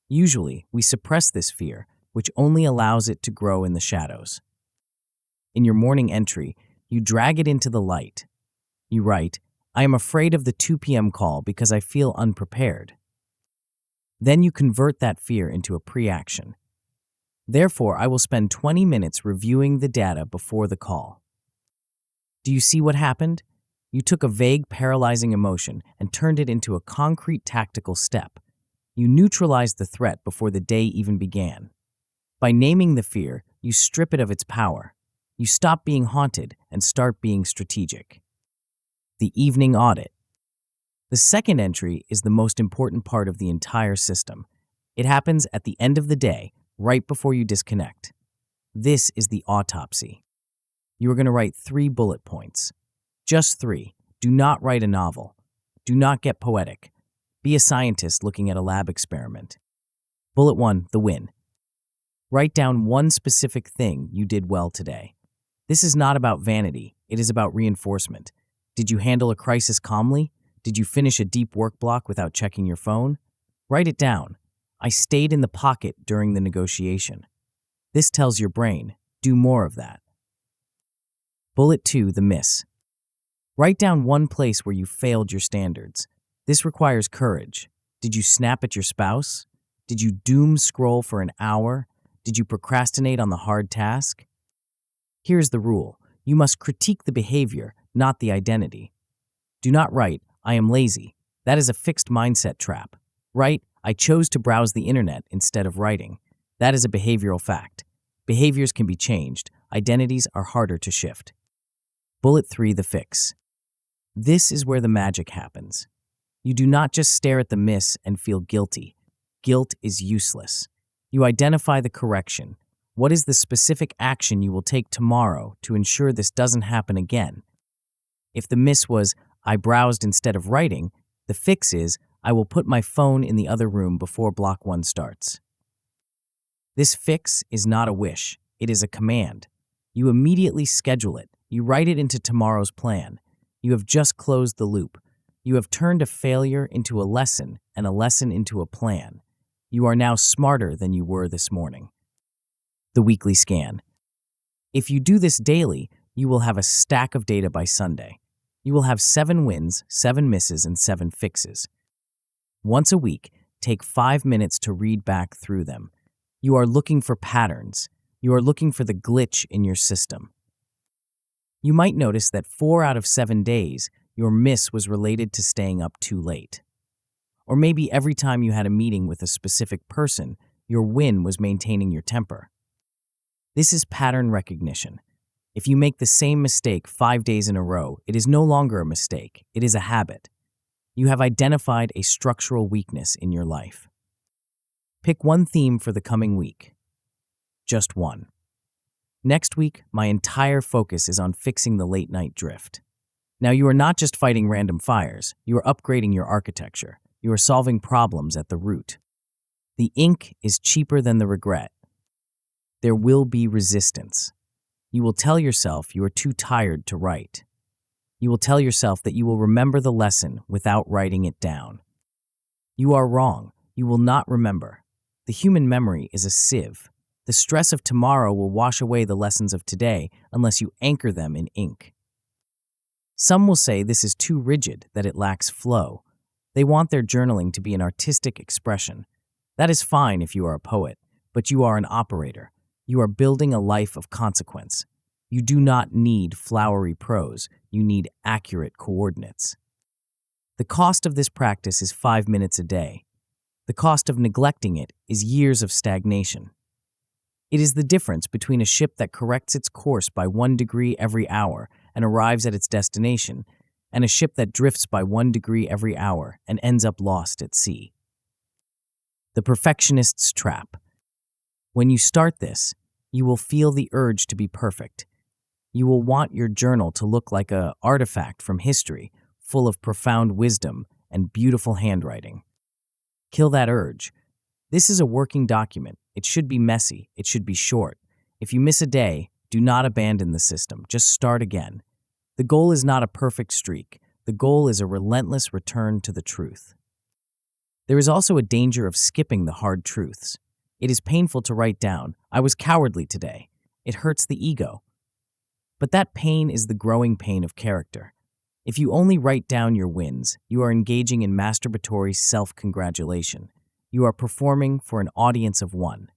Usually, we suppress this fear, which only allows it to grow in the shadows. In your morning entry, you drag it into the light. You write, I am afraid of the 2 p.m. call because I feel unprepared. Then you convert that fear into a pre-action. Therefore, I will spend 20 minutes reviewing the data before the call. Do you see what happened? You took a vague, paralyzing emotion and turned it into a concrete tactical step. You neutralized the threat before the day even began. By naming the fear, you strip it of its power. You stop being haunted and start being strategic. The evening audit. The second entry is the most important part of the entire system. It happens at the end of the day, right before you disconnect. This is the autopsy. You are going to write 3 bullet points. Just 3. Do not write a novel. Do not get poetic. Be a scientist looking at a lab experiment. Bullet 1, the win. Write down 1 specific thing you did well today. This is not about vanity. It is about reinforcement. Did you handle a crisis calmly? Did you finish a deep work block without checking your phone? Write it down. I stayed in the pocket during the negotiation. This tells your brain, do more of that. Bullet 2, the miss. Write down 1 place where you failed your standards. This requires courage. Did you snap at your spouse? Did you doom scroll for an hour? Did you procrastinate on the hard task? Here's the rule. You must critique the behavior, not the identity. Do not write, I am lazy. That is a fixed mindset trap. Write, I chose to browse the internet instead of writing. That is a behavioral fact. Behaviors can be changed. Identities are harder to shift. Bullet 3, the fix. This is where the magic happens. You do not just stare at the miss and feel guilty. Guilt is useless. You identify the correction. What is the specific action you will take tomorrow to ensure this doesn't happen again? If the miss was, I browsed instead of writing, the fix is, I will put my phone in the other room before block 1 starts. This fix is not a wish. It is a command. You immediately schedule it. You write it into tomorrow's plan. You have just closed the loop. You have turned a failure into a lesson and a lesson into a plan. You are now smarter than you were this morning. The weekly scan. If you do this daily, you will have a stack of data by Sunday. You will have 7 wins, 7 misses, and 7 fixes. Once a week, take 5 minutes to read back through them. You are looking for patterns. You are looking for the glitch in your system. You might notice that 4 out of 7 days, your miss was related to staying up too late. Or maybe every time you had a meeting with a specific person, your win was maintaining your temper. This is pattern recognition. If you make the same mistake 5 days in a row, it is no longer a mistake, it is a habit. You have identified a structural weakness in your life. Pick one theme for the coming week. Just one. Next week, my entire focus is on fixing the late-night drift. Now, you are not just fighting random fires, you are upgrading your architecture. You are solving problems at the root. The ink is cheaper than the regret. There will be resistance. You will tell yourself you are too tired to write. You will tell yourself that you will remember the lesson without writing it down. You are wrong. You will not remember. The human memory is a sieve. The stress of tomorrow will wash away the lessons of today unless you anchor them in ink. Some will say this is too rigid, that it lacks flow. They want their journaling to be an artistic expression. That is fine if you are a poet, but you are an operator. You are building a life of consequence. You do not need flowery prose. You need accurate coordinates. The cost of this practice is 5 minutes a day. The cost of neglecting it is years of stagnation. It is the difference between a ship that corrects its course by 1 degree every hour and arrives at its destination, and a ship that drifts by 1 degree every hour and ends up lost at sea. The perfectionist's trap. When you start this, you will feel the urge to be perfect. You will want your journal to look like an artifact from history, full of profound wisdom and beautiful handwriting. Kill that urge. This is a working document. It should be messy. It should be short. If you miss a day, do not abandon the system. Just start again. The goal is not a perfect streak. The goal is a relentless return to the truth. There is also a danger of skipping the hard truths. It is painful to write down, "I was cowardly today." It hurts the ego. But that pain is the growing pain of character. If you only write down your wins, you are engaging in masturbatory self-congratulation. You are performing for an audience of one.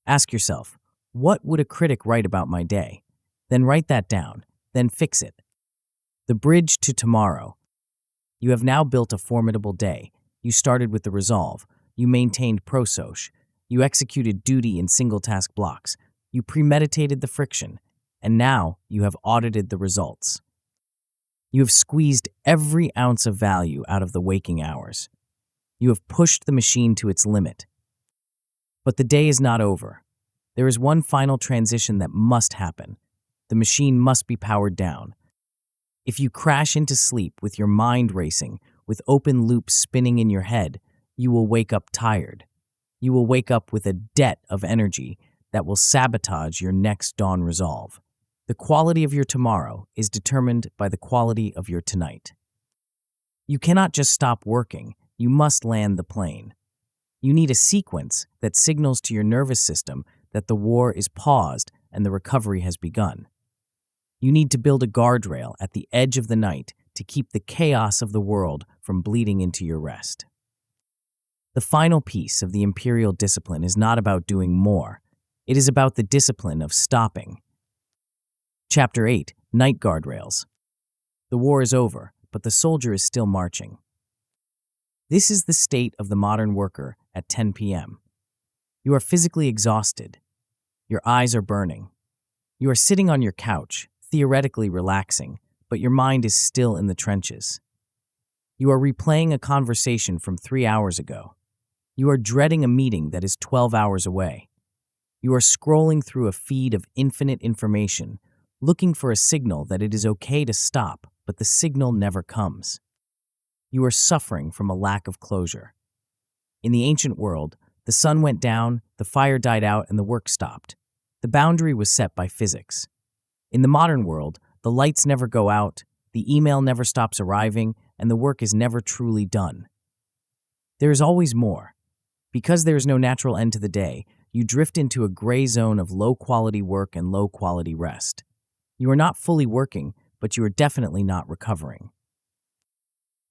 Ask yourself, what would a critic write about my day? Then write that down. Then fix it. The bridge to tomorrow. You have now built a formidable day. You started with the resolve. You maintained Prosoche. You executed duty in single-task blocks. You premeditated the friction. And now you have audited the results. You have squeezed every ounce of value out of the waking hours. You have pushed the machine to its limit. But the day is not over. There is one final transition that must happen. The machine must be powered down. If you crash into sleep with your mind racing, with open loops spinning in your head, you will wake up tired. You will wake up with a debt of energy that will sabotage your next dawn resolve. The quality of your tomorrow is determined by the quality of your tonight. You cannot just stop working. You must land the plane. You need a sequence that signals to your nervous system that the war is paused and the recovery has begun. You need to build a guardrail at the edge of the night to keep the chaos of the world from bleeding into your rest. The final piece of the Imperial Discipline is not about doing more. It is about the discipline of stopping. Chapter 8, Night Guardrails. The war is over, but the soldier is still marching. This is the state of the modern worker at 10 p.m. You are physically exhausted. Your eyes are burning. You are sitting on your couch, theoretically relaxing, but your mind is still in the trenches. You are replaying a conversation from 3 hours ago. You are dreading a meeting that is 12 hours away. You are scrolling through a feed of infinite information, looking for a signal that it is okay to stop, but the signal never comes. You are suffering from a lack of closure. In the ancient world, the sun went down, the fire died out, and the work stopped. The boundary was set by physics. In the modern world, the lights never go out, the email never stops arriving, and the work is never truly done. There is always more. Because there is no natural end to the day, you drift into a gray zone of low-quality work and low-quality rest. You are not fully working, but you are definitely not recovering.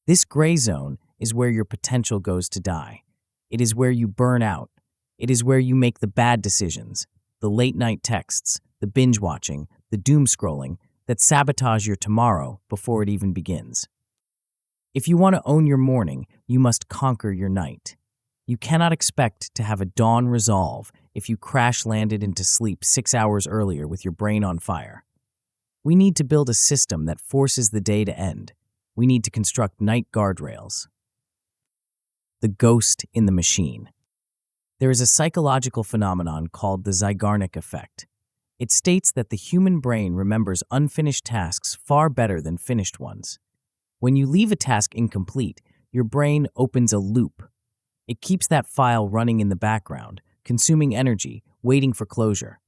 This gray zone is where your potential goes to die. It is where you burn out. It is where you make the bad decisions, the late-night texts, the binge-watching, the doom-scrolling that sabotage your tomorrow before it even begins. If you want to own your morning, you must conquer your night. You cannot expect to have a dawn resolve if you crash-landed into sleep 6 hours earlier with your brain on fire. We need to build a system that forces the day to end. We need to construct night guardrails. The ghost in the machine. There is a psychological phenomenon called the Zeigarnik effect. It states that the human brain remembers unfinished tasks far better than finished ones. When you leave a task incomplete, your brain opens a loop. It keeps that file running in the background, consuming energy, waiting for closure.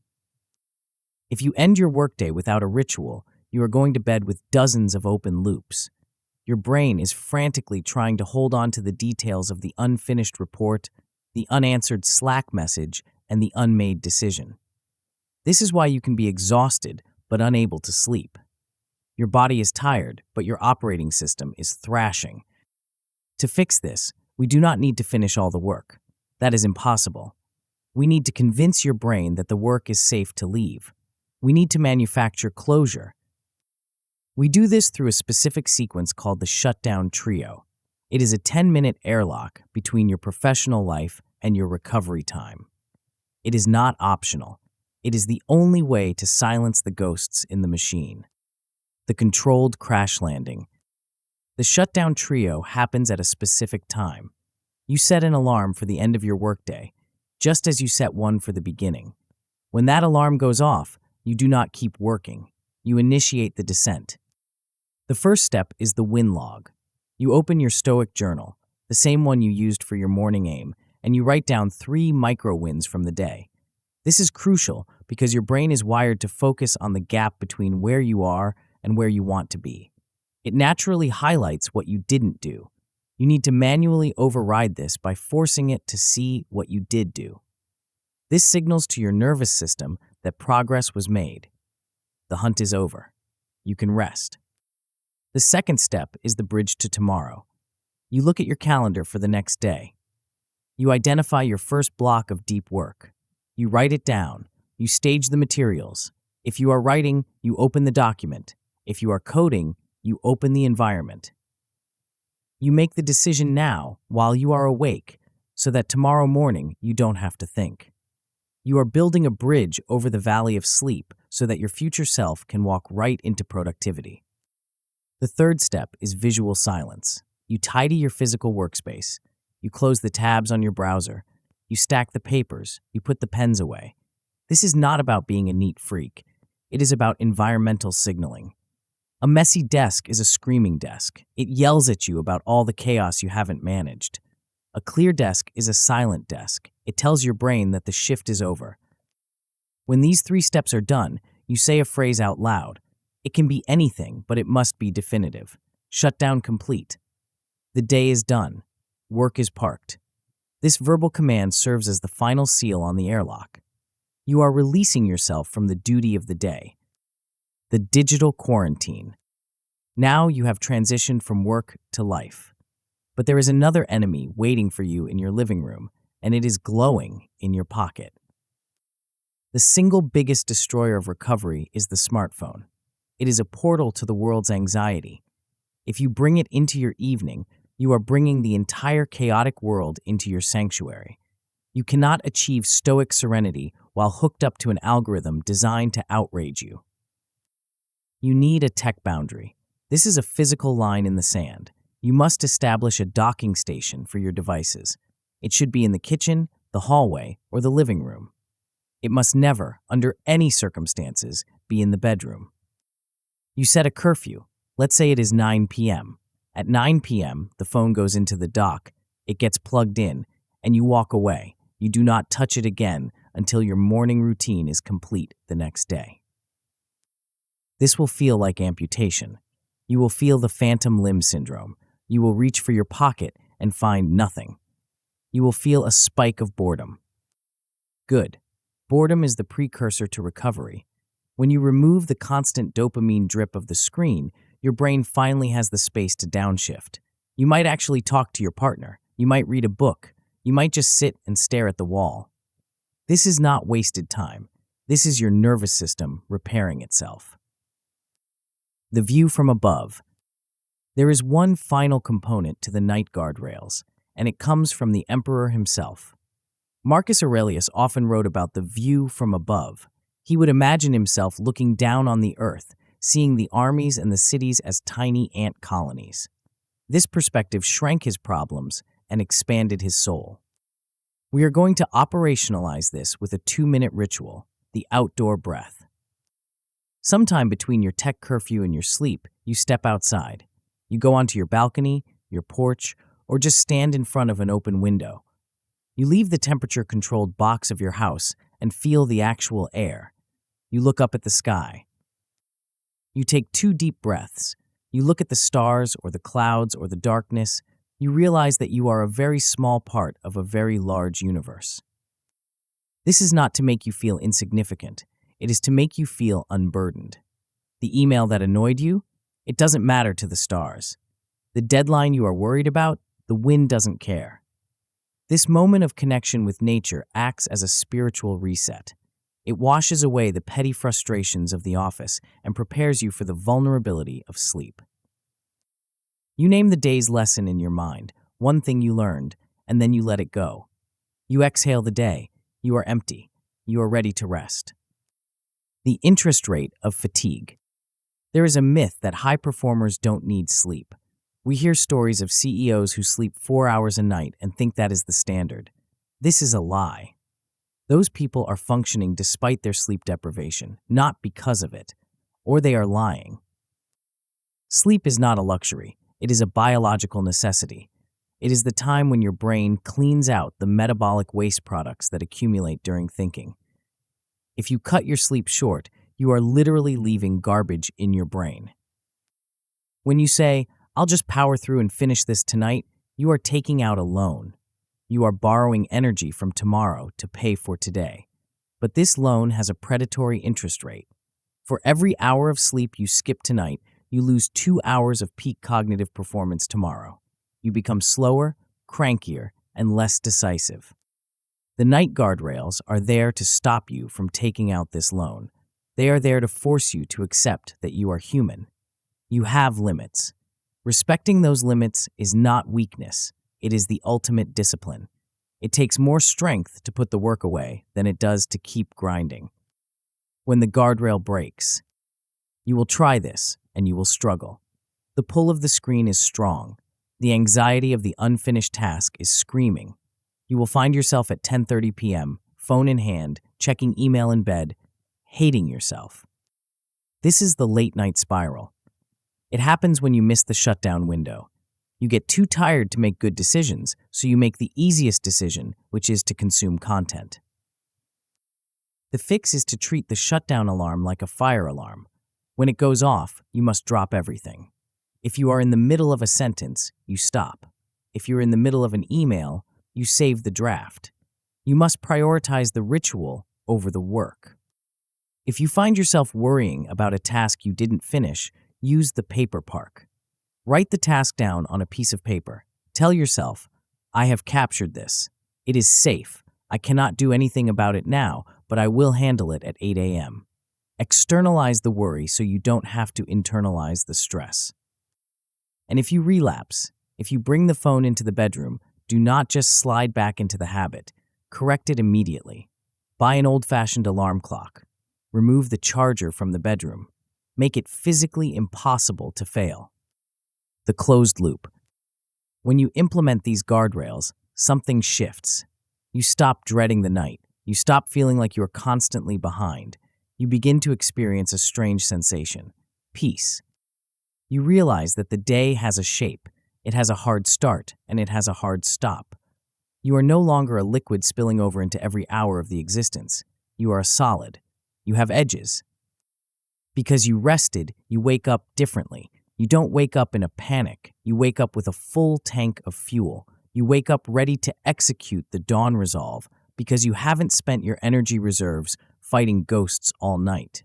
If you end your workday without a ritual, you are going to bed with dozens of open loops. Your brain is frantically trying to hold on to the details of the unfinished report, the unanswered Slack message, and the unmade decision. This is why you can be exhausted but unable to sleep. Your body is tired, but your operating system is thrashing. To fix this, we do not need to finish all the work. That is impossible. We need to convince your brain that the work is safe to leave. We need to manufacture closure. We do this through a specific sequence called the shutdown trio. It is a 10-minute airlock between your professional life and your recovery time. It is not optional. It is the only way to silence the ghosts in the machine. The controlled crash landing. The shutdown trio happens at a specific time. You set an alarm for the end of your workday, just as you set one for the beginning. When that alarm goes off, you do not keep working. You initiate the descent. The first step is the win log. You open your Stoic journal, the same one you used for your morning aim, and you write down 3 micro wins from the day. This is crucial because your brain is wired to focus on the gap between where you are and where you want to be. It naturally highlights what you didn't do. You need to manually override this by forcing it to see what you did do. This signals to your nervous system that progress was made. The hunt is over. You can rest. The second step is the bridge to tomorrow. You look at your calendar for the next day. You identify your first block of deep work. You write it down. You stage the materials. If you are writing, you open the document. If you are coding, you open the environment. You make the decision now while you are awake so that tomorrow morning you don't have to think. You are building a bridge over the valley of sleep so that your future self can walk right into productivity. The third step is visual silence. You tidy your physical workspace. You close the tabs on your browser. You stack the papers. You put the pens away. This is not about being a neat freak. It is about environmental signaling. A messy desk is a screaming desk. It yells at you about all the chaos you haven't managed. A clear desk is a silent desk. It tells your brain that the shift is over. When these 3 steps are done, you say a phrase out loud. It can be anything, but it must be definitive. Shutdown complete. The day is done. Work is parked. This verbal command serves as the final seal on the airlock. You are releasing yourself from the duty of the day. The digital quarantine. Now you have transitioned from work to life. But there is another enemy waiting for you in your living room, and it is glowing in your pocket. The single biggest destroyer of recovery is the smartphone. It is a portal to the world's anxiety. If you bring it into your evening, you are bringing the entire chaotic world into your sanctuary. You cannot achieve stoic serenity while hooked up to an algorithm designed to outrage you. You need a tech boundary. This is a physical line in the sand. You must establish a docking station for your devices. It should be in the kitchen, the hallway, or the living room. It must never, under any circumstances, be in the bedroom. You set a curfew. Let's say it is 9 p.m. At 9 p.m., the phone goes into the dock, it gets plugged in, and you walk away. You do not touch it again until your morning routine is complete the next day. This will feel like amputation. You will feel the phantom limb syndrome. You will reach for your pocket and find nothing. You will feel a spike of boredom. Good. Boredom is the precursor to recovery. When you remove the constant dopamine drip of the screen, your brain finally has the space to downshift. You might actually talk to your partner. You might read a book. You might just sit and stare at the wall. This is not wasted time. This is your nervous system repairing itself. The view from above. There is one final component to the night guardrails, and it comes from the emperor himself. Marcus Aurelius often wrote about the view from above. He would imagine himself looking down on the earth, seeing the armies and the cities as tiny ant colonies. This perspective shrank his problems and expanded his soul. We are going to operationalize this with a 2-minute ritual, the outdoor breath. Sometime between your tech curfew and your sleep, you step outside. You go onto your balcony, your porch, or just stand in front of an open window. You leave the temperature-controlled box of your house and feel the actual air. You look up at the sky. You take 2 deep breaths. You look at the stars or the clouds or the darkness. You realize that you are a very small part of a very large universe. This is not to make you feel insignificant. It is to make you feel unburdened. The email that annoyed you? It doesn't matter to the stars. The deadline you are worried about? The wind doesn't care. This moment of connection with nature acts as a spiritual reset. It washes away the petty frustrations of the office and prepares you for the vulnerability of sleep. You name the day's lesson in your mind, one thing you learned, and then you let it go. You exhale the day. You are empty. You are ready to rest. The interest rate of fatigue. There is a myth that high performers don't need sleep. We hear stories of CEOs who sleep 4 hours a night and think that is the standard. This is a lie. Those people are functioning despite their sleep deprivation, not because of it, or they are lying. Sleep is not a luxury. It is a biological necessity. It is the time when your brain cleans out the metabolic waste products that accumulate during thinking. If you cut your sleep short, you are literally leaving garbage in your brain. When you say, "I'll just power through and finish this tonight," you are taking out a loan. You are borrowing energy from tomorrow to pay for today. But this loan has a predatory interest rate. For every hour of sleep you skip tonight, you lose 2 hours of peak cognitive performance tomorrow. You become slower, crankier, and less decisive. The night guardrails are there to stop you from taking out this loan. They are there to force you to accept that you are human. You have limits. Respecting those limits is not weakness. It is the ultimate discipline. It takes more strength to put the work away than it does to keep grinding. When the guardrail breaks, you will try this and you will struggle. The pull of the screen is strong. The anxiety of the unfinished task is screaming. You will find yourself at 10:30 p.m., phone in hand, checking email in bed, hating yourself. This is the late night spiral. It happens when you miss the shutdown window. You get too tired to make good decisions, so you make the easiest decision, which is to consume content. The fix is to treat the shutdown alarm like a fire alarm. When it goes off, you must drop everything. If you are in the middle of a sentence, you stop. If you're in the middle of an email, you save the draft. You must prioritize the ritual over the work. If you find yourself worrying about a task you didn't finish, use the paper park. Write the task down on a piece of paper. Tell yourself, "I have captured this. It is safe. I cannot do anything about it now, but I will handle it at 8 a.m. Externalize the worry so you don't have to internalize the stress. And if you relapse, if you bring the phone into the bedroom, do not just slide back into the habit. Correct it immediately. Buy an old-fashioned alarm clock. Remove the charger from the bedroom. Make it physically impossible to fail. The closed loop. When you implement these guardrails, something shifts. You stop dreading the night. You stop feeling like you are constantly behind. You begin to experience a strange sensation, peace. You realize that the day has a shape. It has a hard start, and it has a hard stop. You are no longer a liquid spilling over into every hour of the existence. You are a solid. You have edges. Because you rested, you wake up differently. You don't wake up in a panic. You wake up with a full tank of fuel. You wake up ready to execute the dawn resolve because you haven't spent your energy reserves fighting ghosts all night.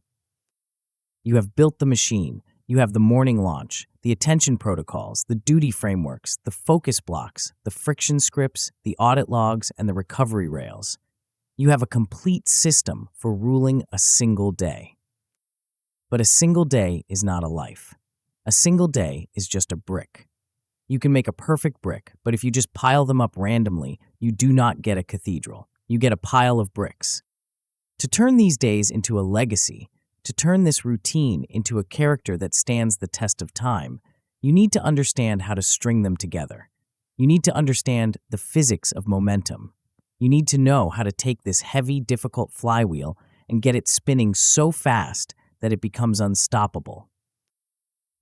You have built the machine. You have the morning launch, the attention protocols, the duty frameworks, the focus blocks, the friction scripts, the audit logs, and the recovery rails. You have a complete system for ruling a single day. But a single day is not a life. A single day is just a brick. You can make a perfect brick, but if you just pile them up randomly, you do not get a cathedral. You get a pile of bricks. To turn these days into a legacy, to turn this routine into a character that stands the test of time, you need to understand how to string them together. You need to understand the physics of momentum. You need to know how to take this heavy, difficult flywheel and get it spinning so fast that it becomes unstoppable.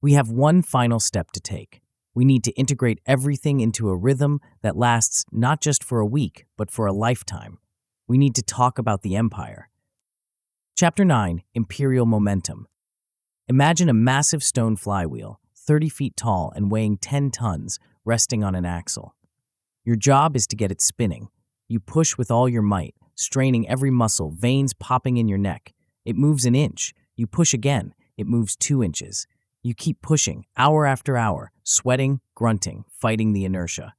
We have one final step to take. We need to integrate everything into a rhythm that lasts not just for a week, but for a lifetime. We need to talk about the empire. Chapter 9, Imperial Momentum. Imagine a massive stone flywheel, 30 feet tall and weighing 10 tons, resting on an axle. Your job is to get it spinning. You push with all your might, straining every muscle, veins popping in your neck. It moves an inch. You push again. It moves 2 inches. You keep pushing, hour after hour, sweating, grunting, fighting the inertia.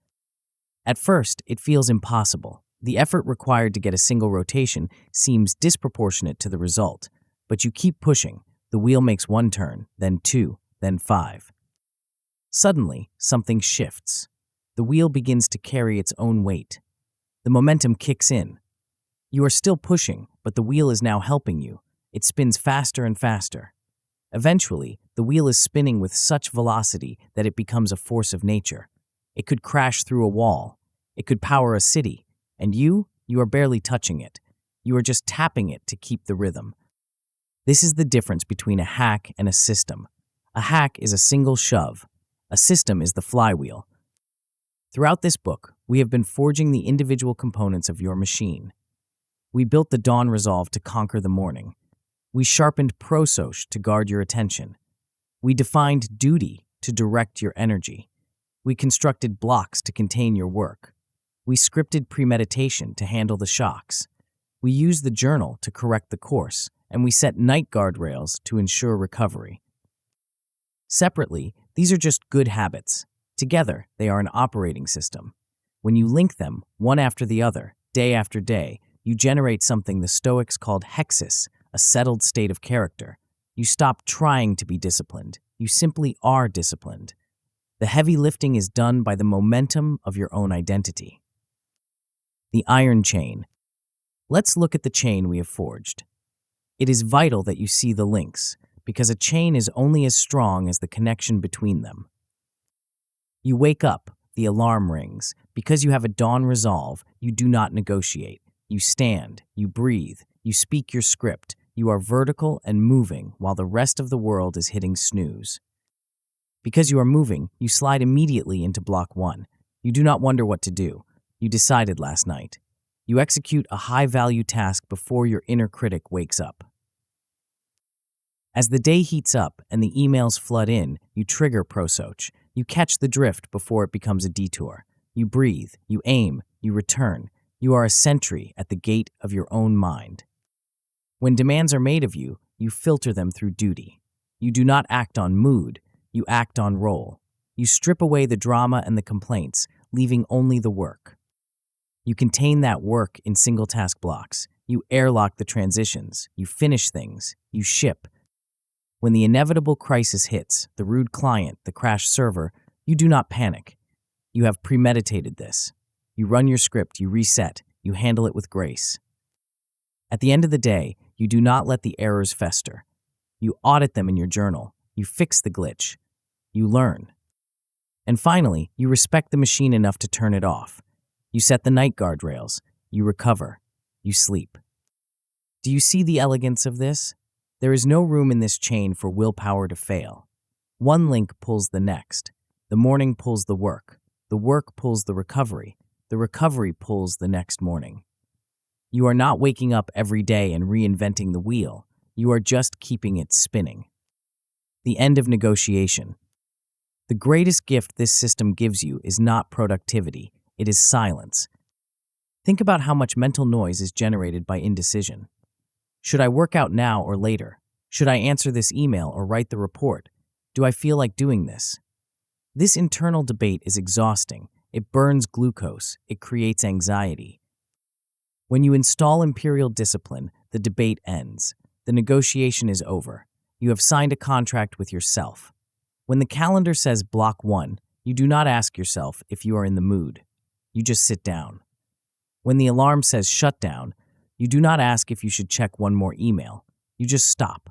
At first, it feels impossible. The effort required to get a single rotation seems disproportionate to the result, but you keep pushing. The wheel makes 1 turn, then 2, then 5. Suddenly, something shifts. The wheel begins to carry its own weight. The momentum kicks in. You are still pushing, but the wheel is now helping you. It spins faster and faster. Eventually, the wheel is spinning with such velocity that it becomes a force of nature. It could crash through a wall. It could power a city. And you are barely touching it. You are just tapping it to keep the rhythm. This is the difference between a hack and a system. A hack is a single shove. A system is the flywheel. Throughout this book, we have been forging the individual components of your machine. We built the dawn resolve to conquer the morning. We sharpened Prosoche to guard your attention. We defined duty to direct your energy. We constructed blocks to contain your work. We scripted premeditation to handle the shocks. We used the journal to correct the course, and we set night guardrails to ensure recovery. Separately, these are just good habits. Together, they are an operating system. When you link them, one after the other, day after day, you generate something the Stoics called hexis, a settled state of character. You stop trying to be disciplined. You simply are disciplined. The heavy lifting is done by the momentum of your own identity. The iron chain. Let's look at the chain we have forged. It is vital that you see the links, because a chain is only as strong as the connection between them. You wake up, the alarm rings. Because you have a dawn resolve, you do not negotiate. You stand, you breathe, you speak your script. You are vertical and moving while the rest of the world is hitting snooze. Because you are moving, you slide immediately into block 1. You do not wonder what to do. You decided last night. You execute a high-value task before your inner critic wakes up. As the day heats up and the emails flood in, you trigger Prosoche. You catch the drift before it becomes a detour. You breathe, you aim, you return. You are a sentry at the gate of your own mind. When demands are made of you, you filter them through duty. You do not act on mood, you act on role. You strip away the drama and the complaints, leaving only the work. You contain that work in single task blocks. You airlock the transitions. You finish things. You ship. When the inevitable crisis hits, the rude client, the crashed server, you do not panic. You have premeditated this. You run your script, you reset, you handle it with grace. At the end of the day, you do not let the errors fester. You audit them in your journal. You fix the glitch. You learn. And finally, you respect the machine enough to turn it off. You set the night guardrails. You recover. You sleep. Do you see the elegance of this? There is no room in this chain for willpower to fail. One link pulls the next. The morning pulls the work. The work pulls the recovery. The recovery pulls the next morning. You are not waking up every day and reinventing the wheel. You are just keeping it spinning. The end of negotiation. The greatest gift this system gives you is not productivity. It is silence. Think about how much mental noise is generated by indecision. Should I work out now or later? Should I answer this email or write the report? Do I feel like doing this? This internal debate is exhausting. It burns glucose. It creates anxiety. When you install Imperial Discipline, the debate ends. The negotiation is over. You have signed a contract with yourself. When the calendar says block 1, you do not ask yourself if you are in the mood. You just sit down. When the alarm says shut down, you do not ask if you should check one more email. You just stop.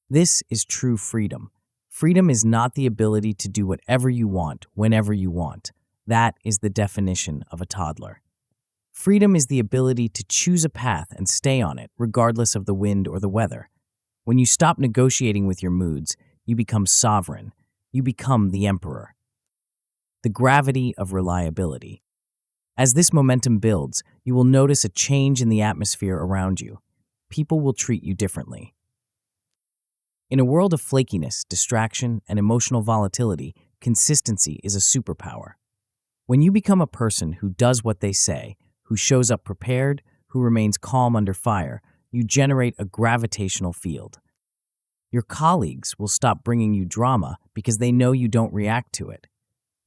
This is true freedom. Freedom is not the ability to do whatever you want, whenever you want. That is the definition of a toddler. Freedom is the ability to choose a path and stay on it, regardless of the wind or the weather. When you stop negotiating with your moods, you become sovereign. You become the emperor. The gravity of reliability. As this momentum builds, you will notice a change in the atmosphere around you. People will treat you differently. In a world of flakiness, distraction, and emotional volatility, consistency is a superpower. When you become a person who does what they say, who shows up prepared, who remains calm under fire, you generate a gravitational field. Your colleagues will stop bringing you drama because they know you don't react to it.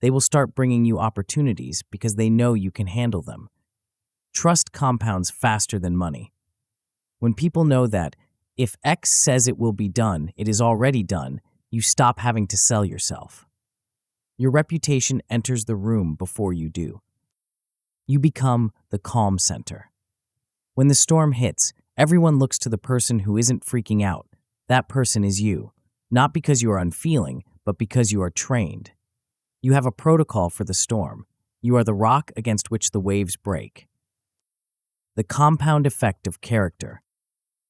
They will start bringing you opportunities because they know you can handle them. Trust compounds faster than money. When people know that if X says it will be done, it is already done, you stop having to sell yourself. Your reputation enters the room before you do. You become the calm center. When the storm hits, everyone looks to the person who isn't freaking out. That person is you, not because you are unfeeling, but because you are trained. You have a protocol for the storm. You are the rock against which the waves break. The compound effect of character.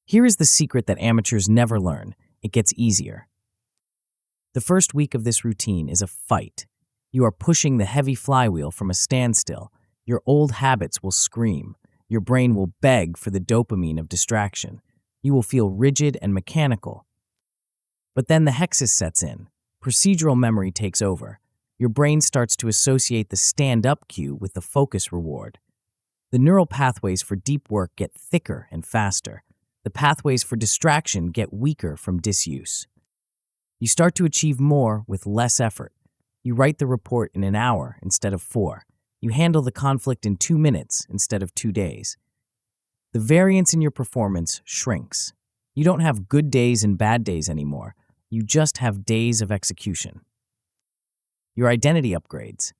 Here is the secret that amateurs never learn. It gets easier. The first week of this routine is a fight. You are pushing the heavy flywheel from a standstill. Your old habits will scream. Your brain will beg for the dopamine of distraction. You will feel rigid and mechanical. But then the hexis sets in. Procedural memory takes over. Your brain starts to associate the stand-up cue with the focus reward. The neural pathways for deep work get thicker and faster. The pathways for distraction get weaker from disuse. You start to achieve more with less effort. You write the report in an hour instead of 4. You handle the conflict in 2 minutes instead of 2 days. The variance in your performance shrinks. You don't have good days and bad days anymore. You just have days of execution. Your identity upgrades.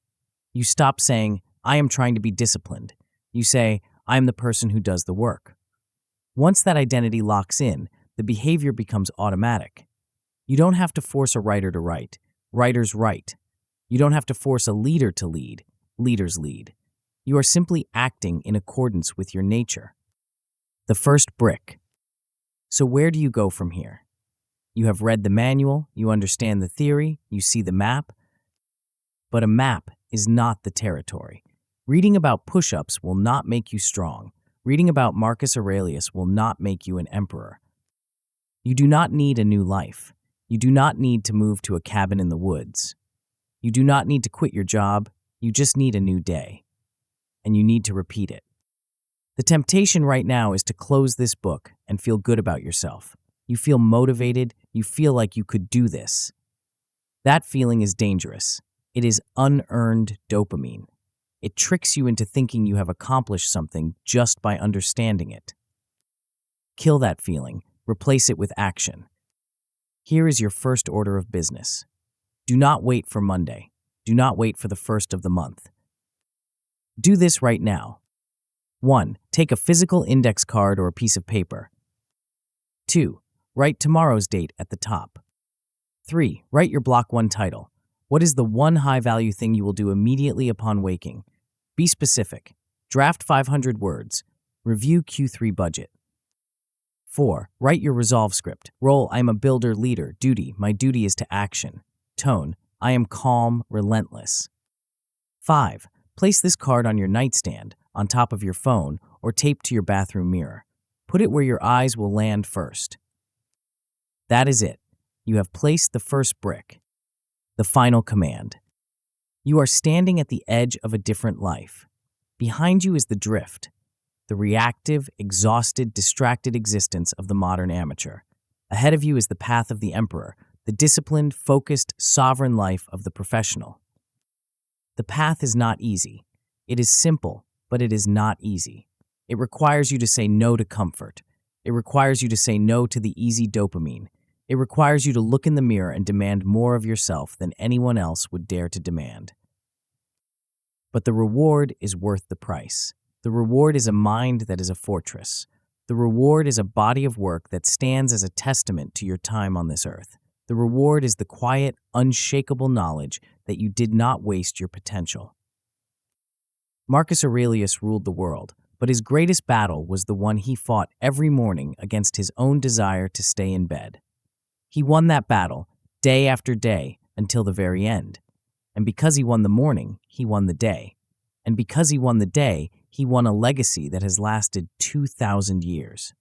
You stop saying, I am trying to be disciplined. You say, I am the person who does the work. Once that identity locks in, the behavior becomes automatic. You don't have to force a writer to write. Writers write. You don't have to force a leader to lead. Leaders lead. You are simply acting in accordance with your nature. The first brick. So where do you go from here? You have read the manual, you understand the theory, you see the map. But a map is not the territory. Reading about push-ups will not make you strong. Reading about Marcus Aurelius will not make you an emperor. You do not need a new life. You do not need to move to a cabin in the woods. You do not need to quit your job. You just need a new day. And you need to repeat it. The temptation right now is to close this book and feel good about yourself. You feel motivated. You feel like you could do this. That feeling is dangerous. It is unearned dopamine. It tricks you into thinking you have accomplished something just by understanding it. Kill that feeling. Replace it with action. Here is your first order of business. Do not wait for Monday. Do not wait for the first of the month. Do this right now. 1. Take a physical index card or a piece of paper. 2. Write tomorrow's date at the top. 3. Write your block 1 title. What is the one high-value thing you will do immediately upon waking? Be specific. Draft 500 words. Review Q3 budget. 4. Write your resolve script. Role, I am a builder, leader. Duty, my duty is to action. Tone, I am calm, relentless. 5. Place this card on your nightstand, on top of your phone, or taped to your bathroom mirror. Put it where your eyes will land first. That is it. You have placed the first brick. The final command. You are standing at the edge of a different life. Behind you is the drift, the reactive, exhausted, distracted existence of the modern amateur. Ahead of you is the path of the emperor, the disciplined, focused, sovereign life of the professional. The path is not easy. It is simple, but it is not easy. It requires you to say no to comfort. It requires you to say no to the easy dopamine. It requires you to look in the mirror and demand more of yourself than anyone else would dare to demand. But the reward is worth the price. The reward is a mind that is a fortress. The reward is a body of work that stands as a testament to your time on this earth. The reward is the quiet, unshakable knowledge that you did not waste your potential. Marcus Aurelius ruled the world, but his greatest battle was the one he fought every morning against his own desire to stay in bed. He won that battle, day after day, until the very end. And because he won the morning, he won the day. And because he won the day, he won a legacy that has lasted 2,000 years.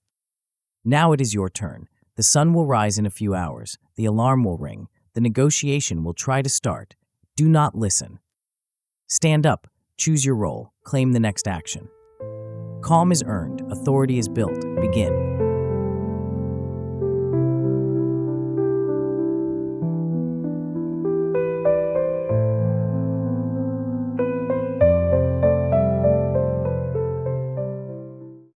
Now it is your turn. The sun will rise in a few hours. The alarm will ring. The negotiation will try to start. Do not listen. Stand up. Choose your role. Claim the next action. Calm is earned. Authority is built. Begin.